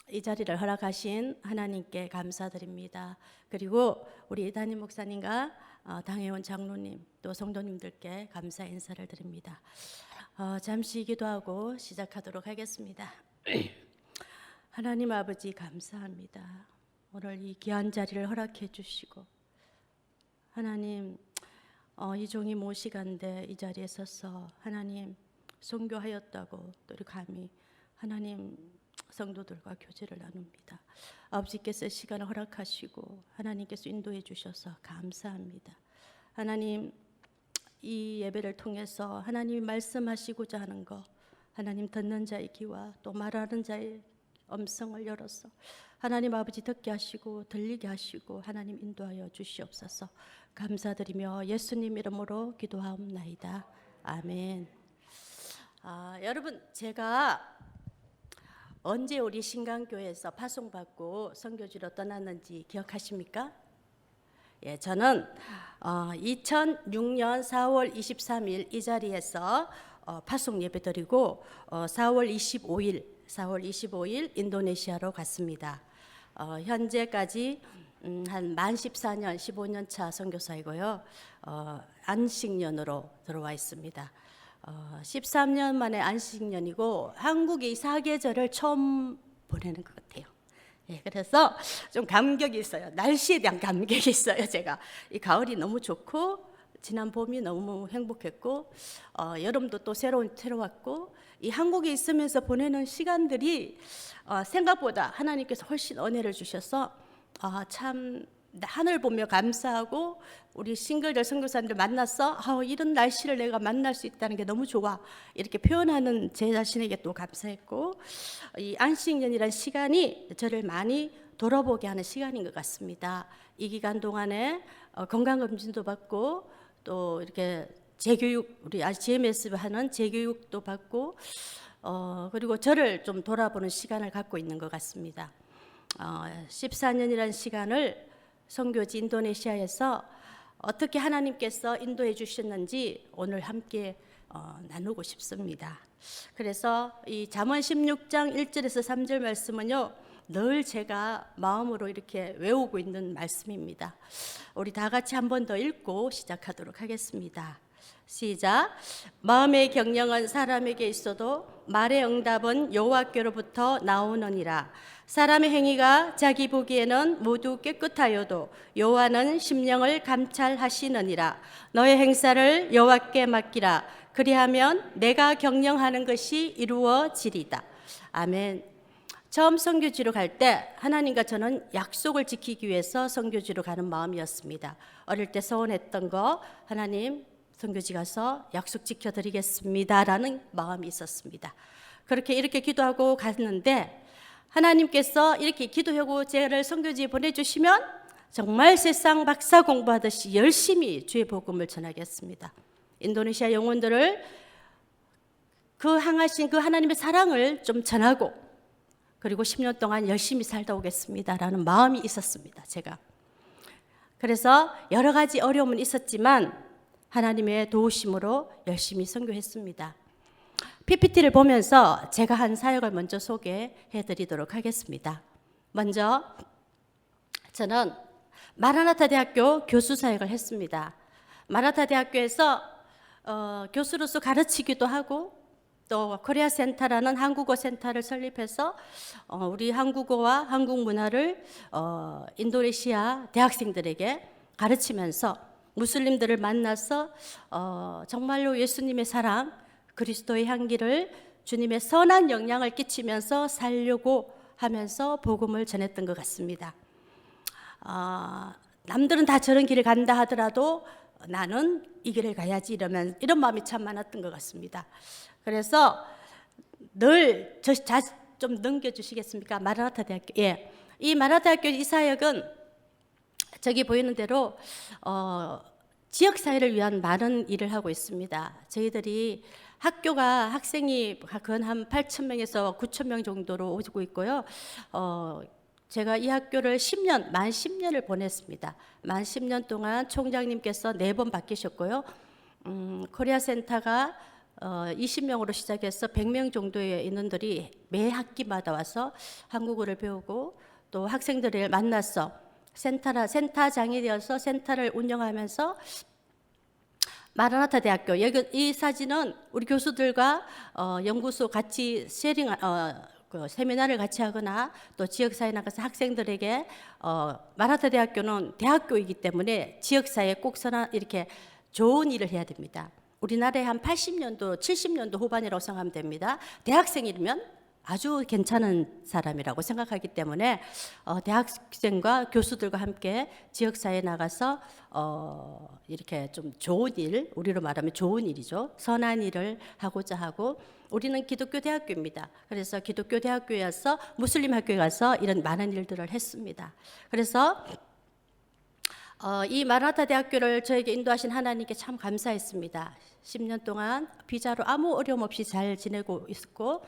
이 자리를 허락하신 하나님께 감사드립니다. 그리고 우리 담임 목사님과 당회원 장로님 또 성도님들께 감사 인사를 드립니다. 잠시 기도하고 시작하도록 하겠습니다. 하나님 아버지 감사합니다. 오늘 이 귀한 자리를 허락해 주시고 하나님 이 종이 모시간데 이 자리에 서서 하나님 선교하였다고 또 우리 감히 하나님 성도들과 교제를 나눕니다. 아버지께서 시간을 허락하시고 하나님께서 인도해 주셔서 감사합니다. 하나님 이 예배를 통해서 하나님이 말씀하시고자 하는 것 하나님 듣는 자의 귀와 또 말하는 자의 음성을 열어서 하나님 아버지 듣게 하시고 들리게 하시고 하나님 인도하여 주시옵소서. 감사드리며 예수님 이름으로 기도하옵나이다. 아멘. 여러분 제가 언제 우리 신강교회에서 파송받고 선교지로 떠났는지 기억하십니까? 예, 저는 2006년 4월 23일 이 자리에서 파송 예배드리고 4월 25일 인도네시아로 갔습니다. 현재까지 한 만 14년, 15년 차 선교사이고요. 안식년으로 들어와 있습니다. 13년 만에 안식년이고 한국에 이 사계절을 처음 보내는 것 같아요. 예, 그래서 좀 감격이 있어요. 날씨에 대한 감격이 있어요. 제가 이 가을이 너무 좋고 지난 봄이 너무 행복했고 여름도 또 새로웠고 이 한국에 있으면서 보내는 시간들이 생각보다 하나님께서 훨씬 은혜를 주셔서 참 하늘 보며 감사하고 우리 싱글들 선교사님들 만나서 이런 날씨를 내가 만날 수 있다는 게 너무 좋아 이렇게 표현하는 제 자신에게 또 감사했고 이 안식년이라는 시간이 저를 많이 돌아보게 하는 시간인 것 같습니다. 이 기간 동안에 건강검진도 받고 또 이렇게 재교육 우리 GMS 하는 재교육도 받고 그리고 저를 좀 돌아보는 시간을 갖고 있는 것 같습니다. 14년이라는 시간을 선교지 인도네시아에서 어떻게 하나님께서 인도해 주셨는지 오늘 함께 나누고 싶습니다. 그래서 이 잠언 16장 1절에서 3절 말씀은요 늘 제가 마음으로 이렇게 외우고 있는 말씀입니다. 우리 다 같이 한 번 더 읽고 시작하도록 하겠습니다. 시작. 마음의 경영은 사람에게 있어도 말의 응답은 여호와께로부터 나오느니라. 사람의 행위가 자기 보기에는 모두 깨끗하여도 여호와는 심령을 감찰하시느니라. 너의 행사를 여호와께 맡기라. 그리하면 내가 경영하는 것이 이루어지리다. 아멘. 처음 선교지로 갈 때 하나님과 저는 약속을 지키기 위해서 선교지로 가는 마음이었습니다. 어릴 때 서원했던 거 하나님 선교지 가서 약속 지켜드리겠습니다라는 마음이 있었습니다. 이렇게 기도하고 갔는데 하나님께서 이렇게 기도하고 저를 선교지에 보내주시면 정말 세상 박사 공부하듯이 열심히 주의 복음을 전하겠습니다. 인도네시아 영혼들을 향하신 그 하나님의 사랑을 좀 전하고 그리고 10년 동안 열심히 살다 오겠습니다라는 마음이 있었습니다. 제가 그래서 여러 가지 어려움은 있었지만 하나님의 도우심으로 열심히 선교했습니다. PPT를 보면서 제가 한 사역을 먼저 소개해 드리도록 하겠습니다. 먼저 저는 마라나타 대학교 교수 사역을 했습니다. 마라나타 대학교에서 교수로서 가르치기도 하고 또 코리아 센터라는 한국어 센터를 설립해서 우리 한국어와 한국 문화를 인도네시아 대학생들에게 가르치면서 무슬림들을 만나서 정말로 예수님의 사랑, 그리스도의 향기를 주님의 선한 영향을 끼치면서 살려고 하면서 복음을 전했던 것 같습니다. 남들은 다 저런 길을 간다 하더라도 나는 이 길을 가야지 이런 마음이 참 많았던 것 같습니다. 그래서 늘 좀 넘겨주시겠습니까? 마라나타 대학교. 예, 이 마라나타 대학교 이 사역은 저기 보이는 대로 지역 사회를 위한 많은 일을 하고 있습니다. 저희들이 학교가 학생이 근 한 8,000명에서 9,000명 정도로 오고 있고요. 제가 이 학교를 만 10년을 보냈습니다. 만 10년 동안 총장님께서 4번 바뀌셨고요. 코리아 센터가 20명으로 시작해서 100명 정도의 인원들이 매 학기마다 와서 한국어를 배우고 또 학생들을 만나서 센터장이 되어서 센터를 운영하면서 마라나타 대학교, 이 사진은 우리 교수들과 연구소 같이 그 세미나를 같이 하거나 또 지역사회에 나가서 학생들에게 마라나타 대학교는 대학교이기 때문에 지역사회에 꼭 이렇게 좋은 일을 해야 됩니다. 우리나라에 한 80년도, 70년도 후반이라고 생각하면 됩니다. 대학생이면 아주 괜찮은 사람이라고 생각하기 때문에 대학생과 교수들과 함께 지역사회에 나가서 이렇게 좀 좋은 일, 우리로 말하면 좋은 일이죠. 선한 일을 하고자 하고, 우리는 기독교 대학교입니다. 그래서 기독교 대학교에서 무슬림 학교에 가서 이런 많은 일들을 했습니다. 그래서 이 마라나타 대학교를 저에게 인도하신 하나님께 참 감사했습니다. 10년 동안 비자로 아무 어려움 없이 잘 지내고 있었고,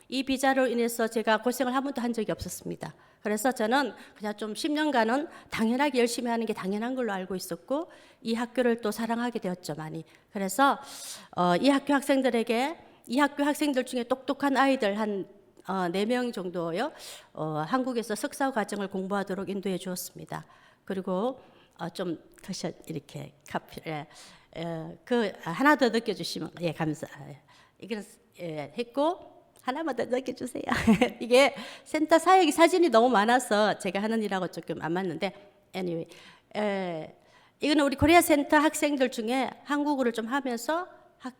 이 비자로 인해서 제가 고생을 한 번도 한 적이 없었습니다. 그래서 저는 그냥 좀 10년간은 당연하게 열심히 하는 게 당연한 걸로 알고 있었고, 이 학교를 또 사랑하게 되었죠, 많이. 그래서 이 학교 학생들에게, 이 학교 학생들 중에 똑똑한 아이들 한 4명 정도요, 한국에서 석사 과정을 공부하도록 인도해 주었습니다. 그리고 좀 더샷 이렇게 카피를 하나 더 느껴주시면 감사. 이거는 했고 하나만 더 느껴주세요. 이게 센터 사역이 사진이 너무 많아서 제가 하는 일하고 조금 안 맞는데, anyway, 이거는 우리 코리아 센터 학생들 중에 한국어를 좀 하면서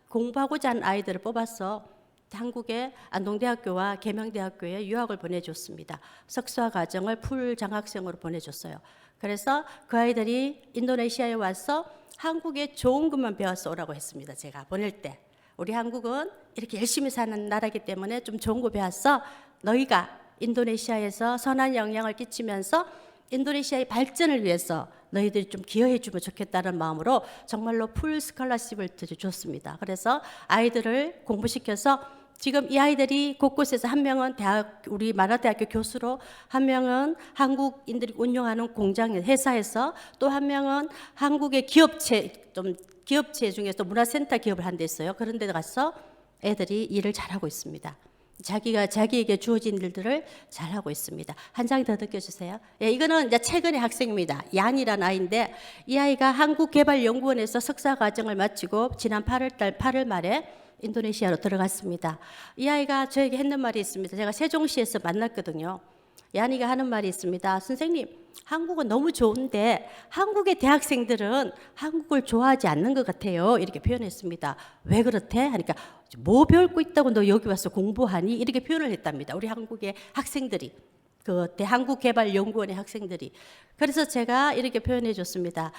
공부하고자 하는 아이들을 뽑아서 한국의 안동대학교와 계명대학교에 유학을 보내줬습니다. 석사 과정을 풀 장학생으로 보내줬어요. 그래서 그 아이들이 인도네시아에 와서 한국의 좋은 것만 배워서 오라고 했습니다. 제가 보낼 때. 우리 한국은 이렇게 열심히 사는 나라이기 때문에 좀 좋은 거 배웠어. 너희가 인도네시아에서 선한 영향을 끼치면서 인도네시아의 발전을 위해서 너희들이 좀 기여해 주면 좋겠다는 마음으로 정말로 풀 스칼라십을 줬습니다. 그래서 아이들을 공부시켜서 지금 이 아이들이 곳곳에서 한 명은 우리 마라대학교 교수로, 한 명은 한국인들이 운영하는 공장 회사에서, 또 한 명은 한국의 기업체 중에서 문화센터 기업을 한 데 있어요. 그런 데 가서 애들이 일을 잘하고 있습니다. 자기에게 주어진 일들을 잘하고 있습니다. 한 장 더 느껴주세요. 이거는 이제 최근의 학생입니다. 얀이라는 아이인데, 이 아이가 한국개발연구원에서 석사 과정을 마치고 지난 8월 말에 인도네시아로 들어갔습니다. 이 아이가 저에게 했는 말이 있습니다. 제가 세종시에서 만났거든요. 얀이가 하는 말이 있습니다. 선생님, 한국은 너무 좋은데 한국의 대학생들은 한국을 좋아하지 않는 것 같아요. 이렇게 표현했습니다. 왜 그렇대? 하니까 뭐 배우고 있다고 너 여기 와서 공부하니? 이렇게 표현을 했답니다. 우리 한국의 학생들이, 그 한국개발연구원의 학생들이. 그래서 제가 이렇게 표현해 줬습니다.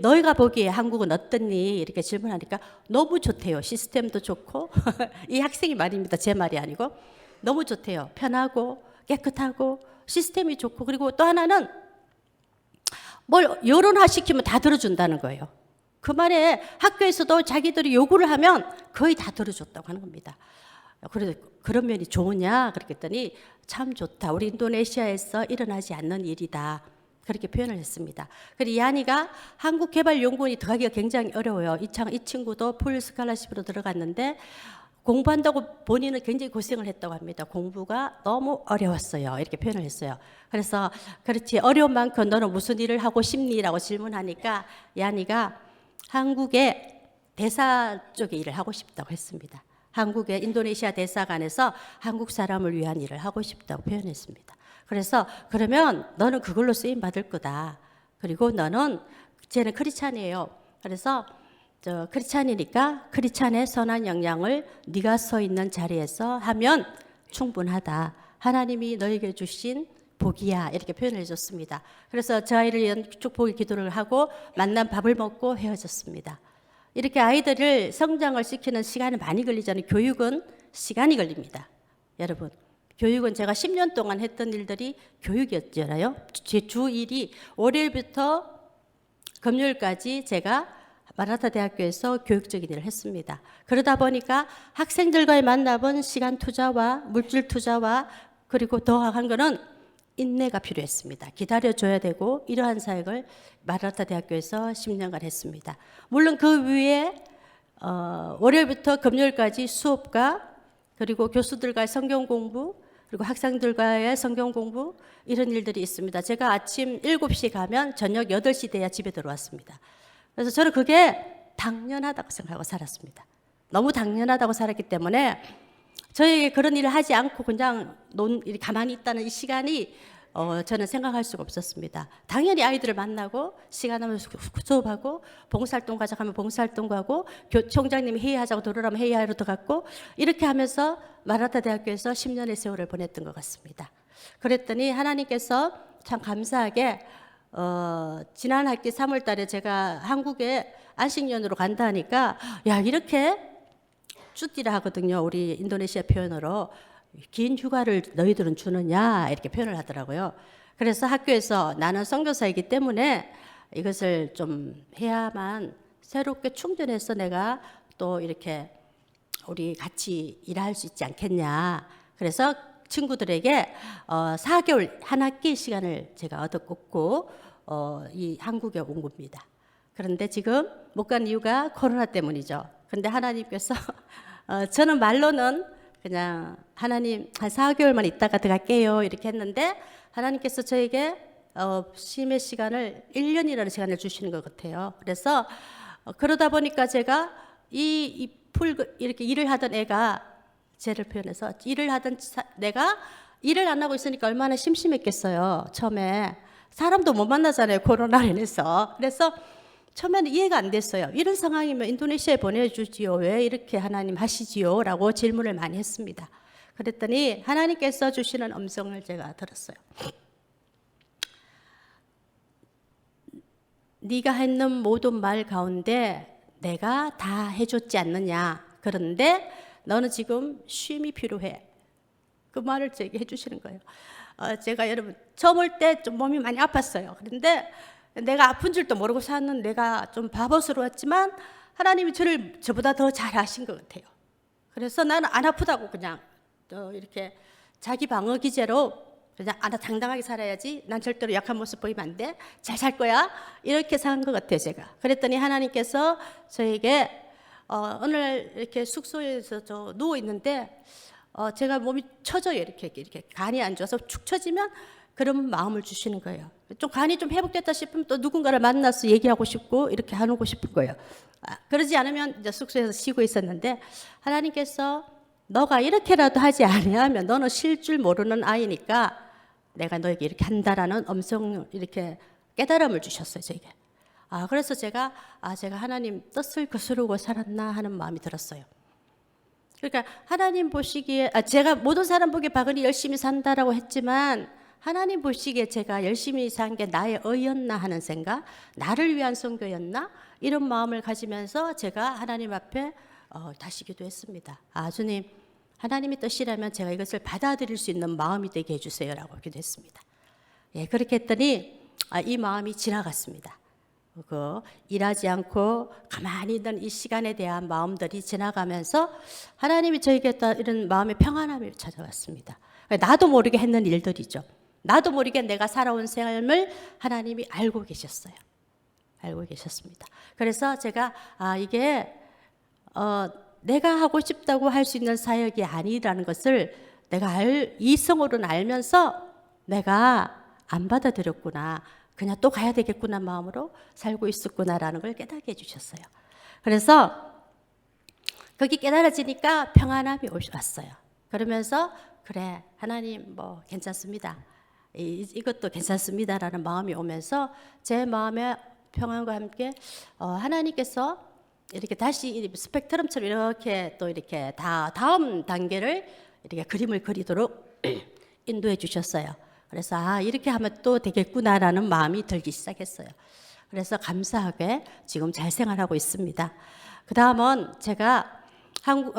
너희가 보기에 한국은 어떻니? 이렇게 질문하니까 너무 좋대요. 시스템도 좋고 이 학생이 말입니다. 제 말이 아니고. 너무 좋대요. 편하고 깨끗하고 시스템이 좋고, 그리고 또 하나는 뭘 여론화 시키면 다 들어준다는 거예요. 그 말에 학교에서도 자기들이 요구를 하면 거의 다 들어줬다고 하는 겁니다. 그래서 그런 면이 좋으냐? 그랬더니 참 좋다. 우리 인도네시아에서 일어나지 않는 일이다. 그렇게 표현을 했습니다. 그리고 이한이가 한국개발연구원이 들어가기가 굉장히 어려워요. 이 친구도 풀 스칼라십으로 들어갔는데 공부한다고 본인은 굉장히 고생을 했다고 합니다. 공부가 너무 어려웠어요. 이렇게 표현을 했어요. 그래서 그렇지, 어려운 만큼 너는 무슨 일을 하고 싶니? 라고 질문하니까 이한이가 한국의 대사 쪽에 일을 하고 싶다고 했습니다. 한국의 인도네시아 대사관에서 한국 사람을 위한 일을 하고 싶다고 표현했습니다. 그래서 그러면 너는 그걸로 쓰임 받을 거다. 그리고 너는, 쟤는 크리스찬이에요. 그래서 크리스찬이니까 크리스찬의 선한 영향을 네가 서 있는 자리에서 하면 충분하다. 하나님이 너에게 주신 복이야. 이렇게 표현을 해줬습니다. 그래서 저 아이를 위한 축복의 기도를 하고 만난 밥을 먹고 헤어졌습니다. 이렇게 아이들을 성장을 시키는 시간이 많이 걸리잖아요. 교육은 시간이 걸립니다. 여러분, 교육은 제가 10년 동안 했던 일들이 교육이었잖아요. 제 주 일이 월요일부터 금요일까지 제가 마라나타 대학교에서 교육적인 일을 했습니다. 그러다 보니까 학생들과의 만남은 시간 투자와 물질 투자와, 그리고 더한 거는 인내가 필요했습니다. 기다려줘야 되고, 이러한 사역을 마라나타 대학교에서 10년간 했습니다. 물론 그 위에 월요일부터 금요일까지 수업과 그리고 교수들과의 성경 공부 그리고 학생들과의 성경 공부 이런 일들이 있습니다. 제가 아침 7시 가면 저녁 8시 돼야 집에 들어왔습니다. 그래서 저는 그게 당연하다고 생각하고 살았습니다. 너무 당연하다고 살았기 때문에 저에게 그런 일을 하지 않고 그냥 가만히 있다는 이 시간이 저는 생각할 수가 없었습니다. 당연히 아이들을 만나고 시간 나면 수업하고 봉사활동 가자 하면 봉사활동 가고 총장님이 회의하자고 들어오라면 회의하러 들어갔고 이렇게 하면서 마라타 대학교에서 10년의 세월을 보냈던 것 같습니다. 그랬더니 하나님께서 참 감사하게 지난 학기 3월 달에 제가 한국에 안식년으로 간다 하니까 야 이렇게 쭈띠라 하거든요. 우리 인도네시아 표현으로 긴 휴가를 너희들은 주느냐 이렇게 표현을 하더라고요. 그래서 학교에서 나는 선교사이기 때문에 이것을 좀 해야만 새롭게 충전해서 내가 또 이렇게 우리 같이 일할 수 있지 않겠냐. 그래서 친구들에게 4개월 한 학기 시간을 제가 얻었고 이 한국에 온 겁니다. 그런데 지금 못 간 이유가 코로나 때문이죠. 그런데 하나님께서 저는 말로는 그냥 하나님 한 4개월만 있다가 들어갈게요 이렇게 했는데 하나님께서 저에게 쉼의 시간을 1년이라는 시간을 주시는 것 같아요. 그래서 그러다 보니까 제가 이렇게 일을 하던 애가 죄를 표현해서 일을 하던 내가 일을 안 하고 있으니까 얼마나 심심했겠어요. 처음에 사람도 못 만나잖아요. 코로나로 인해서. 그래서 처음에는 이해가 안 됐어요. 이런 상황이면 인도네시아에 보내주지요. 왜 이렇게 하나님 하시지요? 라고 질문을 많이 했습니다. 그랬더니 하나님께서 주시는 음성을 제가 들었어요. 네가 했는 모든 말 가운데 내가 다 해줬지 않느냐. 그런데 너는 지금 쉼이 필요해. 그 말을 제게 해주시는 거예요. 제가 여러분 처음 올 때 좀 몸이 많이 아팠어요. 그런데 내가 아픈 줄도 모르고 사는 내가 좀 바보스러웠지만 하나님이 저보다 더 잘 아신 것 같아요. 그래서 나는 안 아프다고 그냥 이렇게 자기 방어 기제로 그냥 당당하게 살아야지. 난 절대로 약한 모습 보이면 안 돼. 잘 살 거야. 이렇게 산 것 같아요, 제가. 그랬더니 하나님께서 저에게 오늘 이렇게 숙소에서 저 누워 있는데 제가 몸이 처져요. 이렇게 간이 안 좋아서 축 처지면 그런 마음을 주시는 거예요. 좀 간이 좀 회복됐다 싶으면 또 누군가를 만나서 얘기하고 싶고 이렇게 하고 싶은 거예요. 그러지 않으면 이제 숙소에서 쉬고 있었는데 하나님께서 너가 이렇게라도 하지 아니하면 너는 쉴 줄 모르는 아이니까 내가 너에게 이렇게 한다라는 음성 이렇게 깨달음을 주셨어요, 저에게. 그래서 제가 하나님 뜻을 거스르고 살았나 하는 마음이 들었어요. 그러니까 하나님 보시기에 제가 모든 사람 보기에 박은희 열심히 산다라고 했지만 하나님 보시기에 제가 열심히 산 게 나의 의였나 하는 생각, 나를 위한 선교였나 이런 마음을 가지면서 제가 하나님 앞에 다시 기도했습니다. 주님, 하나님의 뜻이라면 제가 이것을 받아들일 수 있는 마음이 되게 해주세요라고 기도했습니다. 예, 그렇게 했더니 이 마음이 지나갔습니다. 일하지 않고 가만히 있는 이 시간에 대한 마음들이 지나가면서 하나님이 저에게 이런 마음의 평안함을 찾아왔습니다. 나도 모르게 했는 일들이죠. 나도 모르게 내가 살아온 삶을 하나님이 알고 계셨어요. 알고 계셨습니다. 그래서 제가 이게 내가 하고 싶다고 할 수 있는 사역이 아니라는 것을 내가 이성으로는 알면서 내가 안 받아들였구나. 그냥 또 가야 되겠구나 마음으로 살고 있었구나라는 걸 깨닫게 해주셨어요. 그래서 그게 깨달아지니까 평안함이 왔어요. 그러면서 그래 하나님 뭐 괜찮습니다. 이것도 괜찮습니다라는 마음이 오면서 제 마음의 평안과 함께 하나님께서 이렇게 다시 스펙트럼처럼 이렇게 또 이렇게 다음 단계를 이렇게 그림을 그리도록 인도해 주셨어요. 그래서 이렇게 하면 또 되겠구나라는 마음이 들기 시작했어요. 그래서 감사하게 지금 잘 생활하고 있습니다. 그 다음은 제가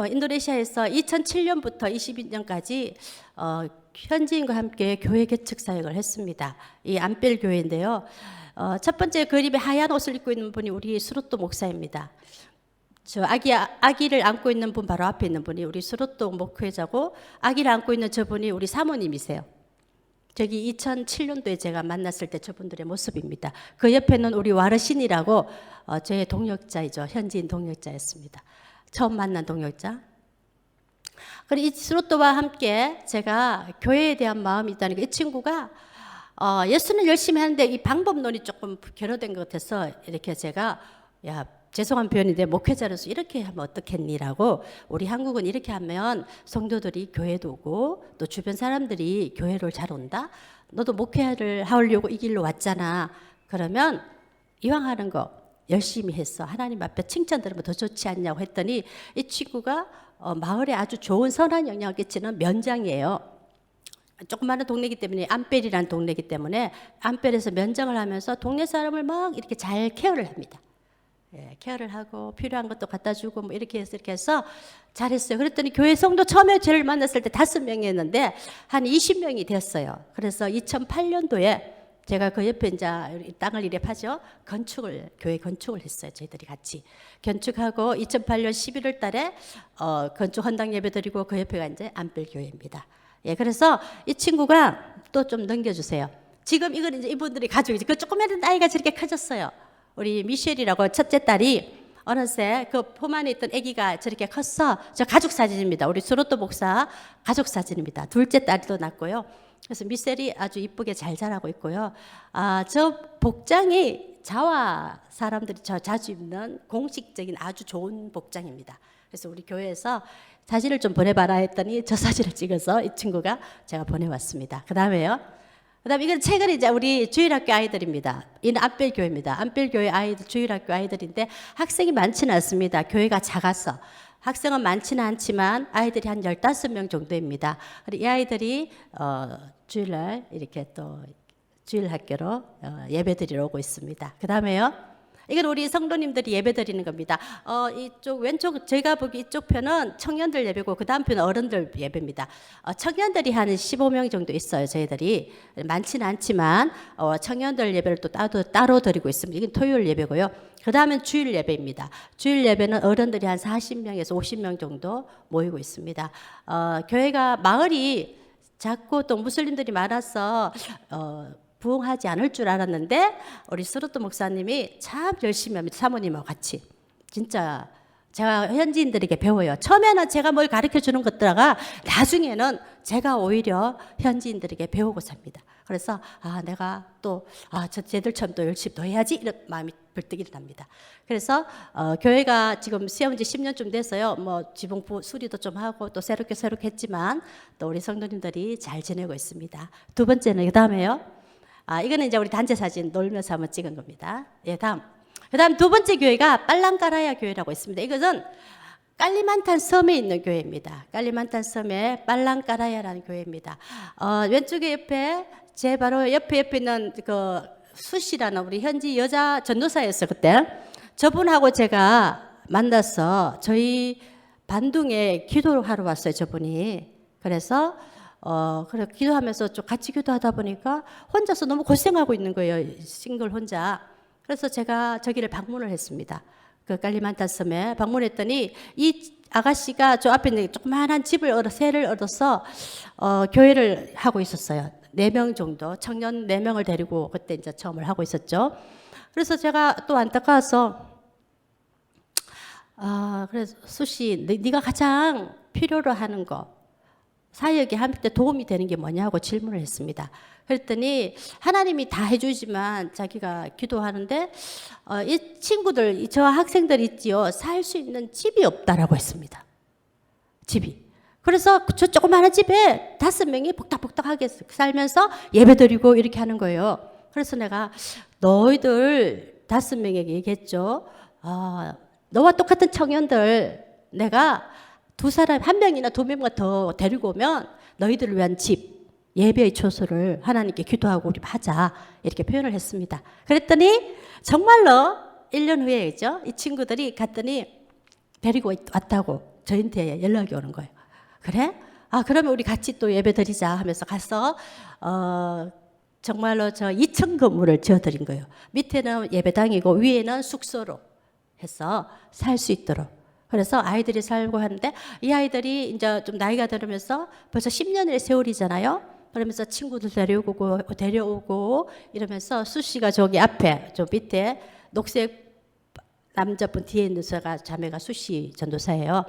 인도네시아에서 2007년부터 22년까지 현지인과 함께 교회 개척 사역을 했습니다. 이 안벨 교회인데요. 첫 번째 그림에 하얀 옷을 입고 있는 분이 우리 수로또 목사입니다. 저 아기를 안고 있는 분 바로 앞에 있는 분이 우리 수로또 목회자고 아기를 안고 있는 저분이 우리 사모님이세요. 저기 2007년도에 제가 만났을 때 저분들의 모습입니다. 그 옆에는 우리 와르신이라고 저의 동역자이죠. 현지인 동역자였습니다. 처음 만난 동역자. 그리고 이 스로또와 함께 제가 교회에 대한 마음이 있다니까 이 친구가 예수는 열심히 하는데 이 방법론이 조금 결여된 것 같아서 이렇게 제가 야 죄송한 표현인데 목회자로서 이렇게 하면 어떻겠니라고 우리 한국은 이렇게 하면 성도들이 교회도 오고 또 주변 사람들이 교회를 잘 온다. 너도 목회를 하려고 이 길로 왔잖아. 그러면 이왕 하는 거 열심히 했어. 하나님 앞에 칭찬 들으면 더 좋지 않냐고 했더니 이 친구가 마을에 아주 좋은 선한 영향을 끼치는 면장이에요. 조그마한 동네이기 때문에 안벨이라는 동네이기 때문에 안벨에서 면장을 하면서 동네 사람을 막 이렇게 잘 케어를 합니다. 예, 케어를 하고 필요한 것도 갖다 주고 뭐 이렇게 해서 잘했어요. 그랬더니 교회 성도 처음에 저를 만났을 때 5명이었는데 한 20명이 됐어요. 그래서 2008년도에 제가 그 옆에 이제 땅을 이랩하죠. 교회 건축을 했어요. 저희들이 같이 건축하고 2008년 11월 달에 건축 헌당 예배 드리고 그 옆에가 이제 안벨 교회입니다. 예, 그래서 이 친구가 또 좀 넘겨주세요. 지금 이걸 이제 이분들이 가족이지. 그 조그마한 아이가 저렇게 커졌어요. 우리 미셸이라고 첫째 딸이 어느새 그 품 안에 있던 아기가 저렇게 컸어. 저 가족 사진입니다. 우리 스로또 목사 가족 사진입니다. 둘째 딸도 낳고요. 그래서 미셸이 아주 이쁘게 잘 자라고 있고요. 저 복장이 자와 사람들이 자주 입는 공식적인 아주 좋은 복장입니다. 그래서 우리 교회에서 사진을 좀 보내봐라 했더니 저 사진을 찍어서 이 친구가 제가 보내왔습니다. 그 다음에 이건 최근에 이제 우리 주일학교 아이들입니다. 이는 안벨교회입니다. 안벨교회 아이들, 주일학교 아이들인데 학생이 많지는 않습니다. 교회가 작아서. 학생은 많지는 않지만 아이들이 한 15명 정도입니다. 이 아이들이 주일날 이렇게 또 주일학교로 예배드리러 오고 있습니다. 그 다음에요. 이건 우리 성도님들이 예배 드리는 겁니다. 이쪽 왼쪽 제가 보기 이쪽 편은 청년들 예배고 그 다음 편은 어른들 예배입니다. 청년들이 한 15명 정도 있어요. 저희들이 많지는 않지만 청년들 예배를 또 따로 드리고 있습니다. 이건 토요일 예배고요. 그 다음엔 주일 예배입니다. 주일 예배는 어른들이 한 40명에서 50명 정도 모이고 있습니다. 교회가 마을이 작고 또 무슬림들이 많아서 부흥하지 않을 줄 알았는데 우리 스로또 목사님이 참 열심히 합니다. 사모님하고 같이. 진짜 제가 현지인들에게 배워요. 처음에는 제가 뭘 가르쳐 주는 것들다가 나중에는 제가 오히려 현지인들에게 배우고 삽니다. 그래서 내가 또 쟤들처럼 또 열심히 더 해야지 이런 마음이 벌떡 일어납니다. 그래서 교회가 지금 세운 지 10년쯤 돼서요. 뭐 지붕 수리도 좀 하고 또 새롭게 했지만 또 우리 성도님들이 잘 지내고 있습니다. 두 번째는 그다음에요. 이거는 이제 우리 단체 사진 놀면서 한번 찍은 겁니다. 예, 그다음 두 번째 교회가 빨랑까라야 교회라고 있습니다. 이것은 깔리만탄 섬에 있는 교회입니다. 깔리만탄 섬에 빨랑까라야라는 교회입니다. 왼쪽에 옆에 제 바로 옆에 있는 그 수씨라는 우리 현지 여자 전도사였어요. 그때 저분하고 제가 만나서 저희 반둥에 기도를 하러 왔어요. 저분이. 그래서 그래 기도하면서 좀 같이 기도하다 보니까 혼자서 너무 고생하고 있는 거예요. 싱글 혼자. 그래서 제가 저기를 방문을 했습니다. 그 깔리만탄 섬에 방문했더니 이 아가씨가 저 앞에 있는 조그마한 집을 세를 얻어서 교회를 하고 있었어요. 4명 정도 청년 4명을 데리고 그때 이제 처음을 하고 있었죠. 그래서 제가 또 안타까워서 그래서 수씨 네가 가장 필요로 하는 거 사역에 함께 도움이 되는 게 뭐냐고 질문을 했습니다. 그랬더니 하나님이 다 해주지만 자기가 기도하는데 이 친구들, 저 학생들 있지요. 살 수 있는 집이 없다라고 했습니다. 집이. 그래서 저 조그마한 집에 5명이 복닥복닥하게 살면서 예배드리고 이렇게 하는 거예요. 그래서 내가 너희들 5명에게 얘기했죠. 너와 똑같은 청년들 내가 2사람 1명이나 2명만 더 데리고 오면 너희들을 위한 집 예배의 초소를 하나님께 기도하고 우리 하자 이렇게 표현을 했습니다. 그랬더니 정말로 1년 후에죠. 이 친구들이 갔더니 데리고 왔다고 저한테 연락이 오는 거예요. 그래? 그러면 우리 같이 또 예배 드리자 하면서 가서 정말로 저 2층 건물을 지어드린 거예요. 밑에는 예배당이고 위에는 숙소로 해서 살 수 있도록. 그래서 아이들이 살고 하는데 이 아이들이 이제 좀 나이가 들으면서 벌써 10년의 세월이잖아요. 그러면서 친구들 데려오고 이러면서 수씨가 저기 앞에 저 밑에 녹색 남자분 뒤에 있는 자매가 수씨 전도사예요.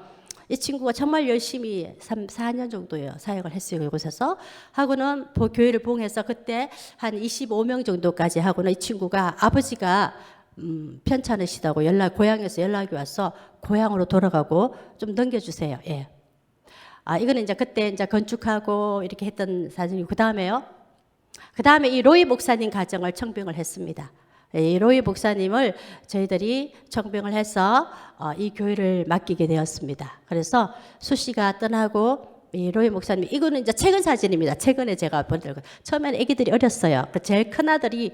이 친구가 정말 열심히 4년 정도요 사역을 했어요. 이곳에서 하고는 교회를 봉해서 그때 한 25명 정도까지 하고는 이 친구가 아버지가 편찮으시다고 고향에서 연락이 와서 고향으로 돌아가고 좀 넘겨주세요. 예. 이거는 이제 그때 이제 건축하고 이렇게 했던 사진이고 그 다음에 이 로이 목사님 가정을 청빙을 했습니다. 이 로이 목사님을 저희들이 청빙을 해서 이 교회를 맡기게 되었습니다. 그래서 수씨가 떠나고 이 로이 목사님 이거는 이제 최근 사진입니다. 최근에 제가 본 거. 처음에는 아기들이 어렸어요. 제일 큰 아들이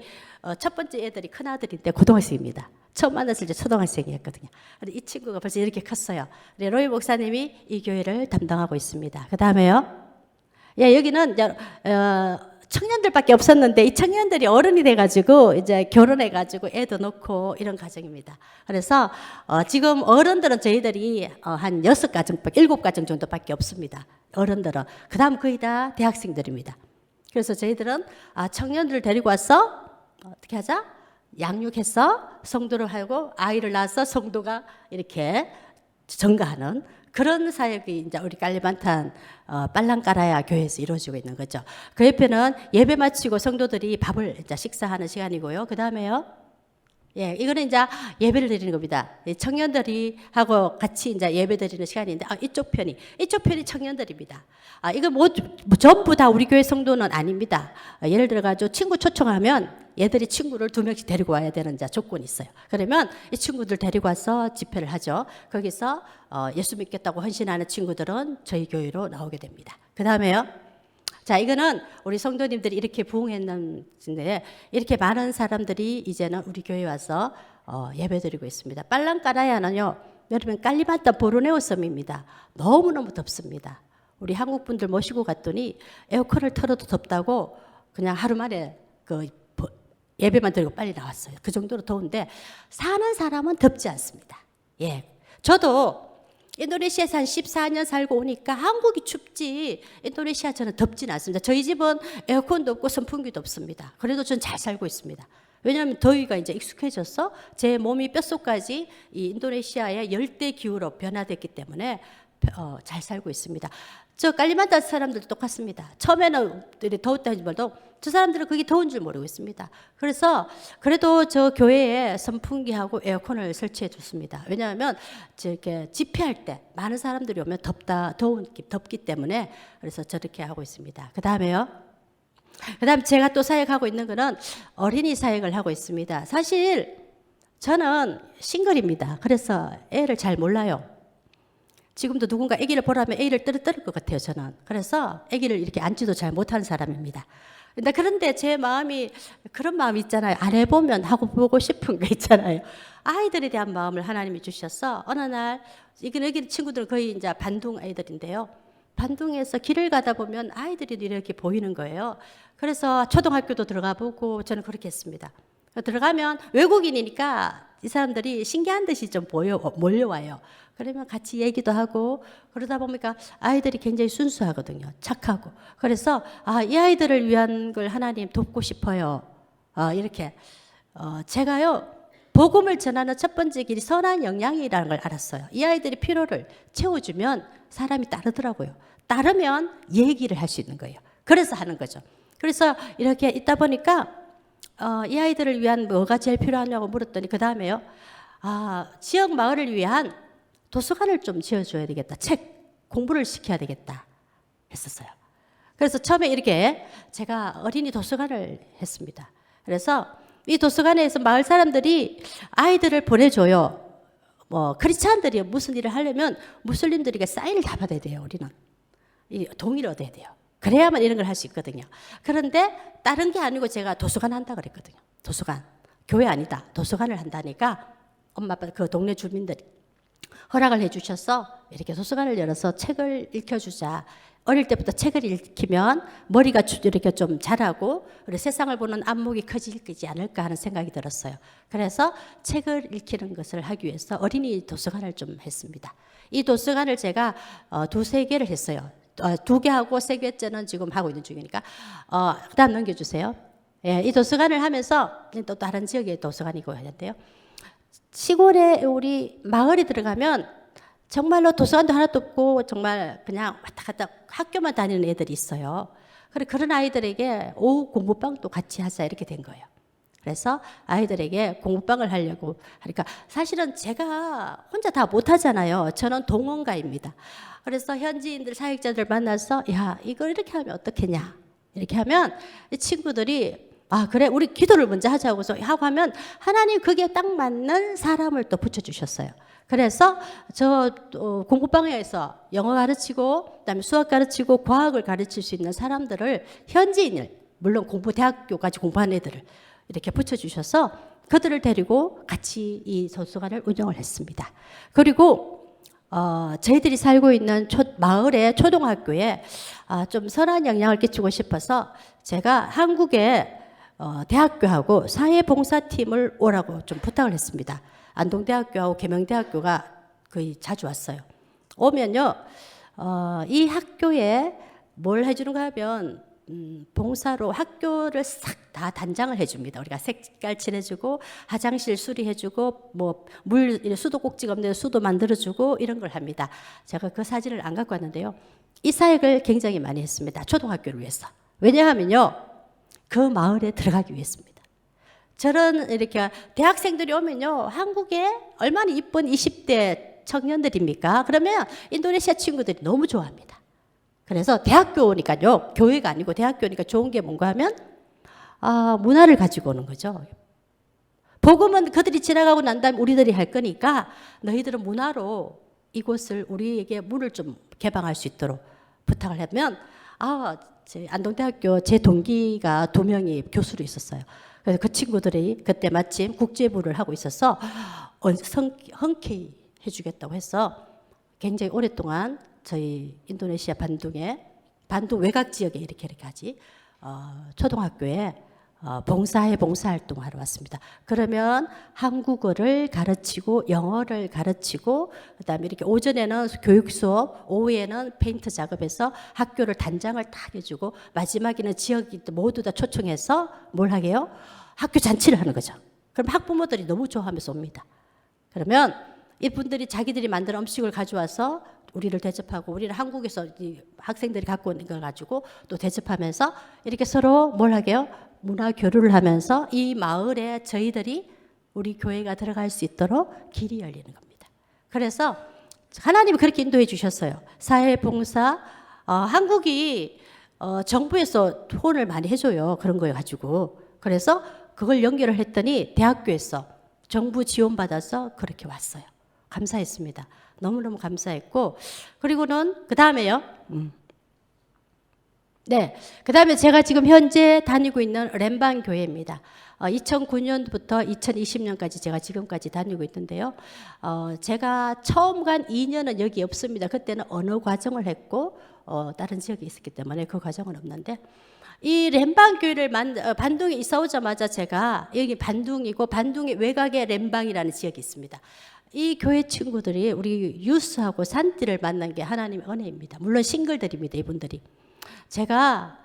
첫 번째 애들이 큰 아들인데 고등학생입니다. 처음 만났을 때 초등학생이었거든요. 근데 이 친구가 벌써 이렇게 컸어요. 로이 목사님이 이 교회를 담당하고 있습니다. 그 다음에요. 예, 여기는 이제 청년들밖에 없었는데 이 청년들이 어른이 돼가지고 이제 결혼해가지고 애도 놓고 이런 가정입니다. 그래서 지금 어른들은 저희들이 한 6가정, 7가정 정도밖에 없습니다. 어른들은. 그 다음 거의 다 대학생들입니다. 그래서 저희들은 청년들을 데리고 와서 어떻게 하자? 양육해서 성도를 하고 아이를 낳아서 성도가 이렇게 증가하는 그런 사역이 이제 우리 깔리만탄 빨랑까라야 교회에서 이루어지고 있는 거죠. 그 옆에는 예배 마치고 성도들이 밥을 이제 식사하는 시간이고요. 그 다음에요. 예, 이거는 이제 예배를 드리는 겁니다. 청년들이 하고 같이 이제 예배 드리는 시간인데, 이쪽 편이 청년들입니다. 이거 전부 다 우리 교회 성도는 아닙니다. 예를 들어가지고 친구 초청하면 얘들이 친구를 2명씩 데리고 와야 되는 조건이 있어요. 그러면 이 친구들 데리고 와서 집회를 하죠. 거기서 예수 믿겠다고 헌신하는 친구들은 저희 교회로 나오게 됩니다. 그 다음에요. 자, 이거는 우리 성도님들이 이렇게 부흥했는데 이렇게 많은 사람들이 이제는 우리 교회에 와서 예배드리고 있습니다. 빨랑까라야는요, 여러분 깔리만탄 보르네오 섬입니다. 너무너무 덥습니다. 우리 한국 분들 모시고 갔더니 에어컨을 틀어도 덥다고 그냥 하루 만에 예배만 드리고 빨리 나왔어요. 그 정도로 더운데 사는 사람은 덥지 않습니다. 예, 저도 인도네시아에서 한 14년 살고 오니까 한국이 춥지 인도네시아 저는 덥진 않습니다. 저희 집은 에어컨도 없고 선풍기도 없습니다. 그래도 저는 잘 살고 있습니다. 왜냐하면 더위가 이제 익숙해져서 제 몸이 뼈속까지 이 인도네시아의 열대 기후로 변화됐기 때문에 잘 살고 있습니다. 저 깔리만탄 사람들도 똑같습니다. 처음에는 더웠다 하지 말도 저 사람들은 그게 더운 줄 모르고 있습니다. 그래서 그래도 저 교회에 선풍기하고 에어컨을 설치해 줬습니다. 왜냐하면 이렇게 집회할 때 많은 사람들이 오면 덥기 때문에 그래서 저렇게 하고 있습니다. 그 다음에 제가 또 사역하고 있는 거는 어린이 사역을 하고 있습니다. 사실 저는 싱글입니다. 그래서 애를 잘 몰라요. 지금도 누군가 아기를 보라면 아기를 떨어뜨릴 것 같아요, 저는. 그래서 아기를 이렇게 앉지도 잘 못하는 사람입니다. 그런데 제 마음이 그런 마음이 있잖아요. 안 해보면 하고 보고 싶은 거 있잖아요. 아이들에 대한 마음을 하나님이 주셔서 어느 날 여기 친구들은 거의 이제 반둥 아이들인데요. 반둥에서 길을 가다 보면 아이들이 이렇게 보이는 거예요. 그래서 초등학교도 들어가 보고 저는 그렇게 했습니다. 들어가면 외국인이니까 이 사람들이 신기한 듯이 좀 몰려와요. 그러면 같이 얘기도 하고 그러다 보니까 아이들이 굉장히 순수하거든요. 착하고. 그래서 이 아이들을 위한 걸 하나님 돕고 싶어요. 이렇게 제가요 복음을 전하는 첫 번째 길이 선한 영향이라는 걸 알았어요. 이 아이들이 필요를 채워주면 사람이 따르더라고요. 따르면 얘기를 할 수 있는 거예요. 그래서 하는 거죠. 그래서 이렇게 있다 보니까 이 아이들을 위한 뭐가 제일 필요하냐고 물었더니 그 다음에요. 지역 마을을 위한 도서관을 좀 지어줘야 되겠다. 책 공부를 시켜야 되겠다 했었어요. 그래서 처음에 이렇게 제가 어린이 도서관을 했습니다. 그래서 이 도서관에서 마을 사람들이 아이들을 보내줘요. 크리스찬들이 무슨 일을 하려면 무슬림들에게 사인을 다 받아야 돼요. 우리는 이 동의를 얻어야 돼요. 그래야만 이런 걸 할 수 있거든요. 그런데 다른 게 아니고 제가 도서관 한다 그랬거든요. 도서관. 교회 아니다. 도서관을 한다니까 엄마 아빠 그 동네 주민들이 허락을 해주셔서 이렇게 도서관을 열어서 책을 읽혀주자. 어릴 때부터 책을 읽히면 머리가 이렇게 좀 자라고 그리고 세상을 보는 안목이 커지지 않을까 하는 생각이 들었어요. 그래서 책을 읽히는 것을 하기 위해서 어린이 도서관을 좀 했습니다. 이 도서관을 제가 2-3개를 했어요. 2개 하고 3개째는 지금 하고 있는 중이니까 그다음 넘겨주세요. 예, 이 도서관을 하면서 또 다른 지역의 도서관이고 하는데요. 시골에 우리 마을에 들어가면 정말로 도서관도 하나도 없고 정말 그냥 왔다 갔다 학교만 다니는 애들이 있어요. 그런 아이들에게 오후 공부방도 같이 하자 이렇게 된 거예요. 그래서 아이들에게 공부방을 하려고 하니까 사실은 제가 혼자 다 못하잖아요. 저는 동원가입니다. 그래서 현지인들 사역자들 만나서 야 이걸 이렇게 하면 어떻겠냐 이렇게 하면 이 친구들이 그래 우리 기도를 먼저 하자고 하고 하면 하나님 그게 딱 맞는 사람을 또 붙여주셨어요. 그래서 저 공부방에서 영어 가르치고 그다음에 수학 가르치고 과학을 가르칠 수 있는 사람들을 현지인을 물론 대학교까지 공부한 애들을 이렇게 붙여주셔서 그들을 데리고 같이 이 도서관을 운영을 했습니다. 그리고 저희들이 살고 있는 마을의 초등학교에 좀 선한 영향을 끼치고 싶어서 제가 한국의 대학교하고 사회봉사팀을 오라고 좀 부탁을 했습니다. 안동대학교하고 계명대학교가 거의 자주 왔어요. 오면요, 이 학교에 뭘 해주는가 하면 봉사로 학교를 싹 다 단장을 해줍니다. 우리가 색깔 칠해주고 화장실 수리해주고 뭐 수도꼭지가 없는데 수도 만들어주고 이런 걸 합니다. 제가 그 사진을 안 갖고 왔는데요. 이 사역을 굉장히 많이 했습니다. 초등학교를 위해서. 왜냐하면요, 그 마을에 들어가기 위해서입니다. 저런 이렇게 대학생들이 오면요, 한국에 얼마나 이쁜 20대 청년들입니까? 그러면 인도네시아 친구들이 너무 좋아합니다. 그래서 대학교니까요, 교회가 아니고 대학교니까 좋은 게 뭔가 하면 문화를 가지고 오는 거죠. 복음은 그들이 지나가고 난 다음에 우리들이 할 거니까 너희들은 문화로 이곳을 우리에게 문을 좀 개방할 수 있도록 부탁을 하면 제 안동대학교 제 동기가 2명이 교수로 있었어요. 그래서 그 친구들이 그때 마침 국제부를 하고 있어서 흔쾌히 해주겠다고 해서 굉장히 오랫동안 저희 인도네시아 반둥 외곽 지역에 이렇게 하지 초등학교에 봉사활동을 하러 왔습니다. 그러면 한국어를 가르치고 영어를 가르치고 그다음에 이렇게 오전에는 교육 수업, 오후에는 페인트 작업해서 학교를 단장을 딱 해주고 마지막에는 지역이 모두 다 초청해서 뭘 하게요? 학교 잔치를 하는 거죠. 그럼 학부모들이 너무 좋아하면서 옵니다. 그러면 이분들이 자기들이 만든 음식을 가져와서 우리를 대접하고 우리는 한국에서 학생들이 갖고 오는 걸 가지고 또 대접하면서 이렇게 서로 뭘 하게요? 문화 교류를 하면서 이 마을에 저희들이 우리 교회가 들어갈 수 있도록 길이 열리는 겁니다. 그래서 하나님이 그렇게 인도해 주셨어요. 사회봉사, 한국이 정부에서 후원을 많이 해줘요. 그런 거에 가지고. 그래서 그걸 연결을 했더니 대학교에서 정부 지원받아서 그렇게 왔어요. 감사했습니다. 너무너무 감사했고, 그리고는 그 다음에요. 네, 그 다음에 제가 지금 현재 다니고 있는 렘방 교회입니다. 2009년부터 2020년까지 제가 지금까지 다니고 있는데요. 제가 처음 간 2년은 여기 없습니다. 그때는 언어 과정을 했고 다른 지역에 있었기 때문에 그 과정은 없는데 이 렘방 교회를 반둥에 이사 오자마자 제가 여기 반둥이고 반둥의 외곽에 렘방이라는 지역이 있습니다. 이 교회 친구들이 우리 유스하고 산띠를 만난 게 하나님의 은혜입니다. 물론 싱글들입니다. 이분들이. 제가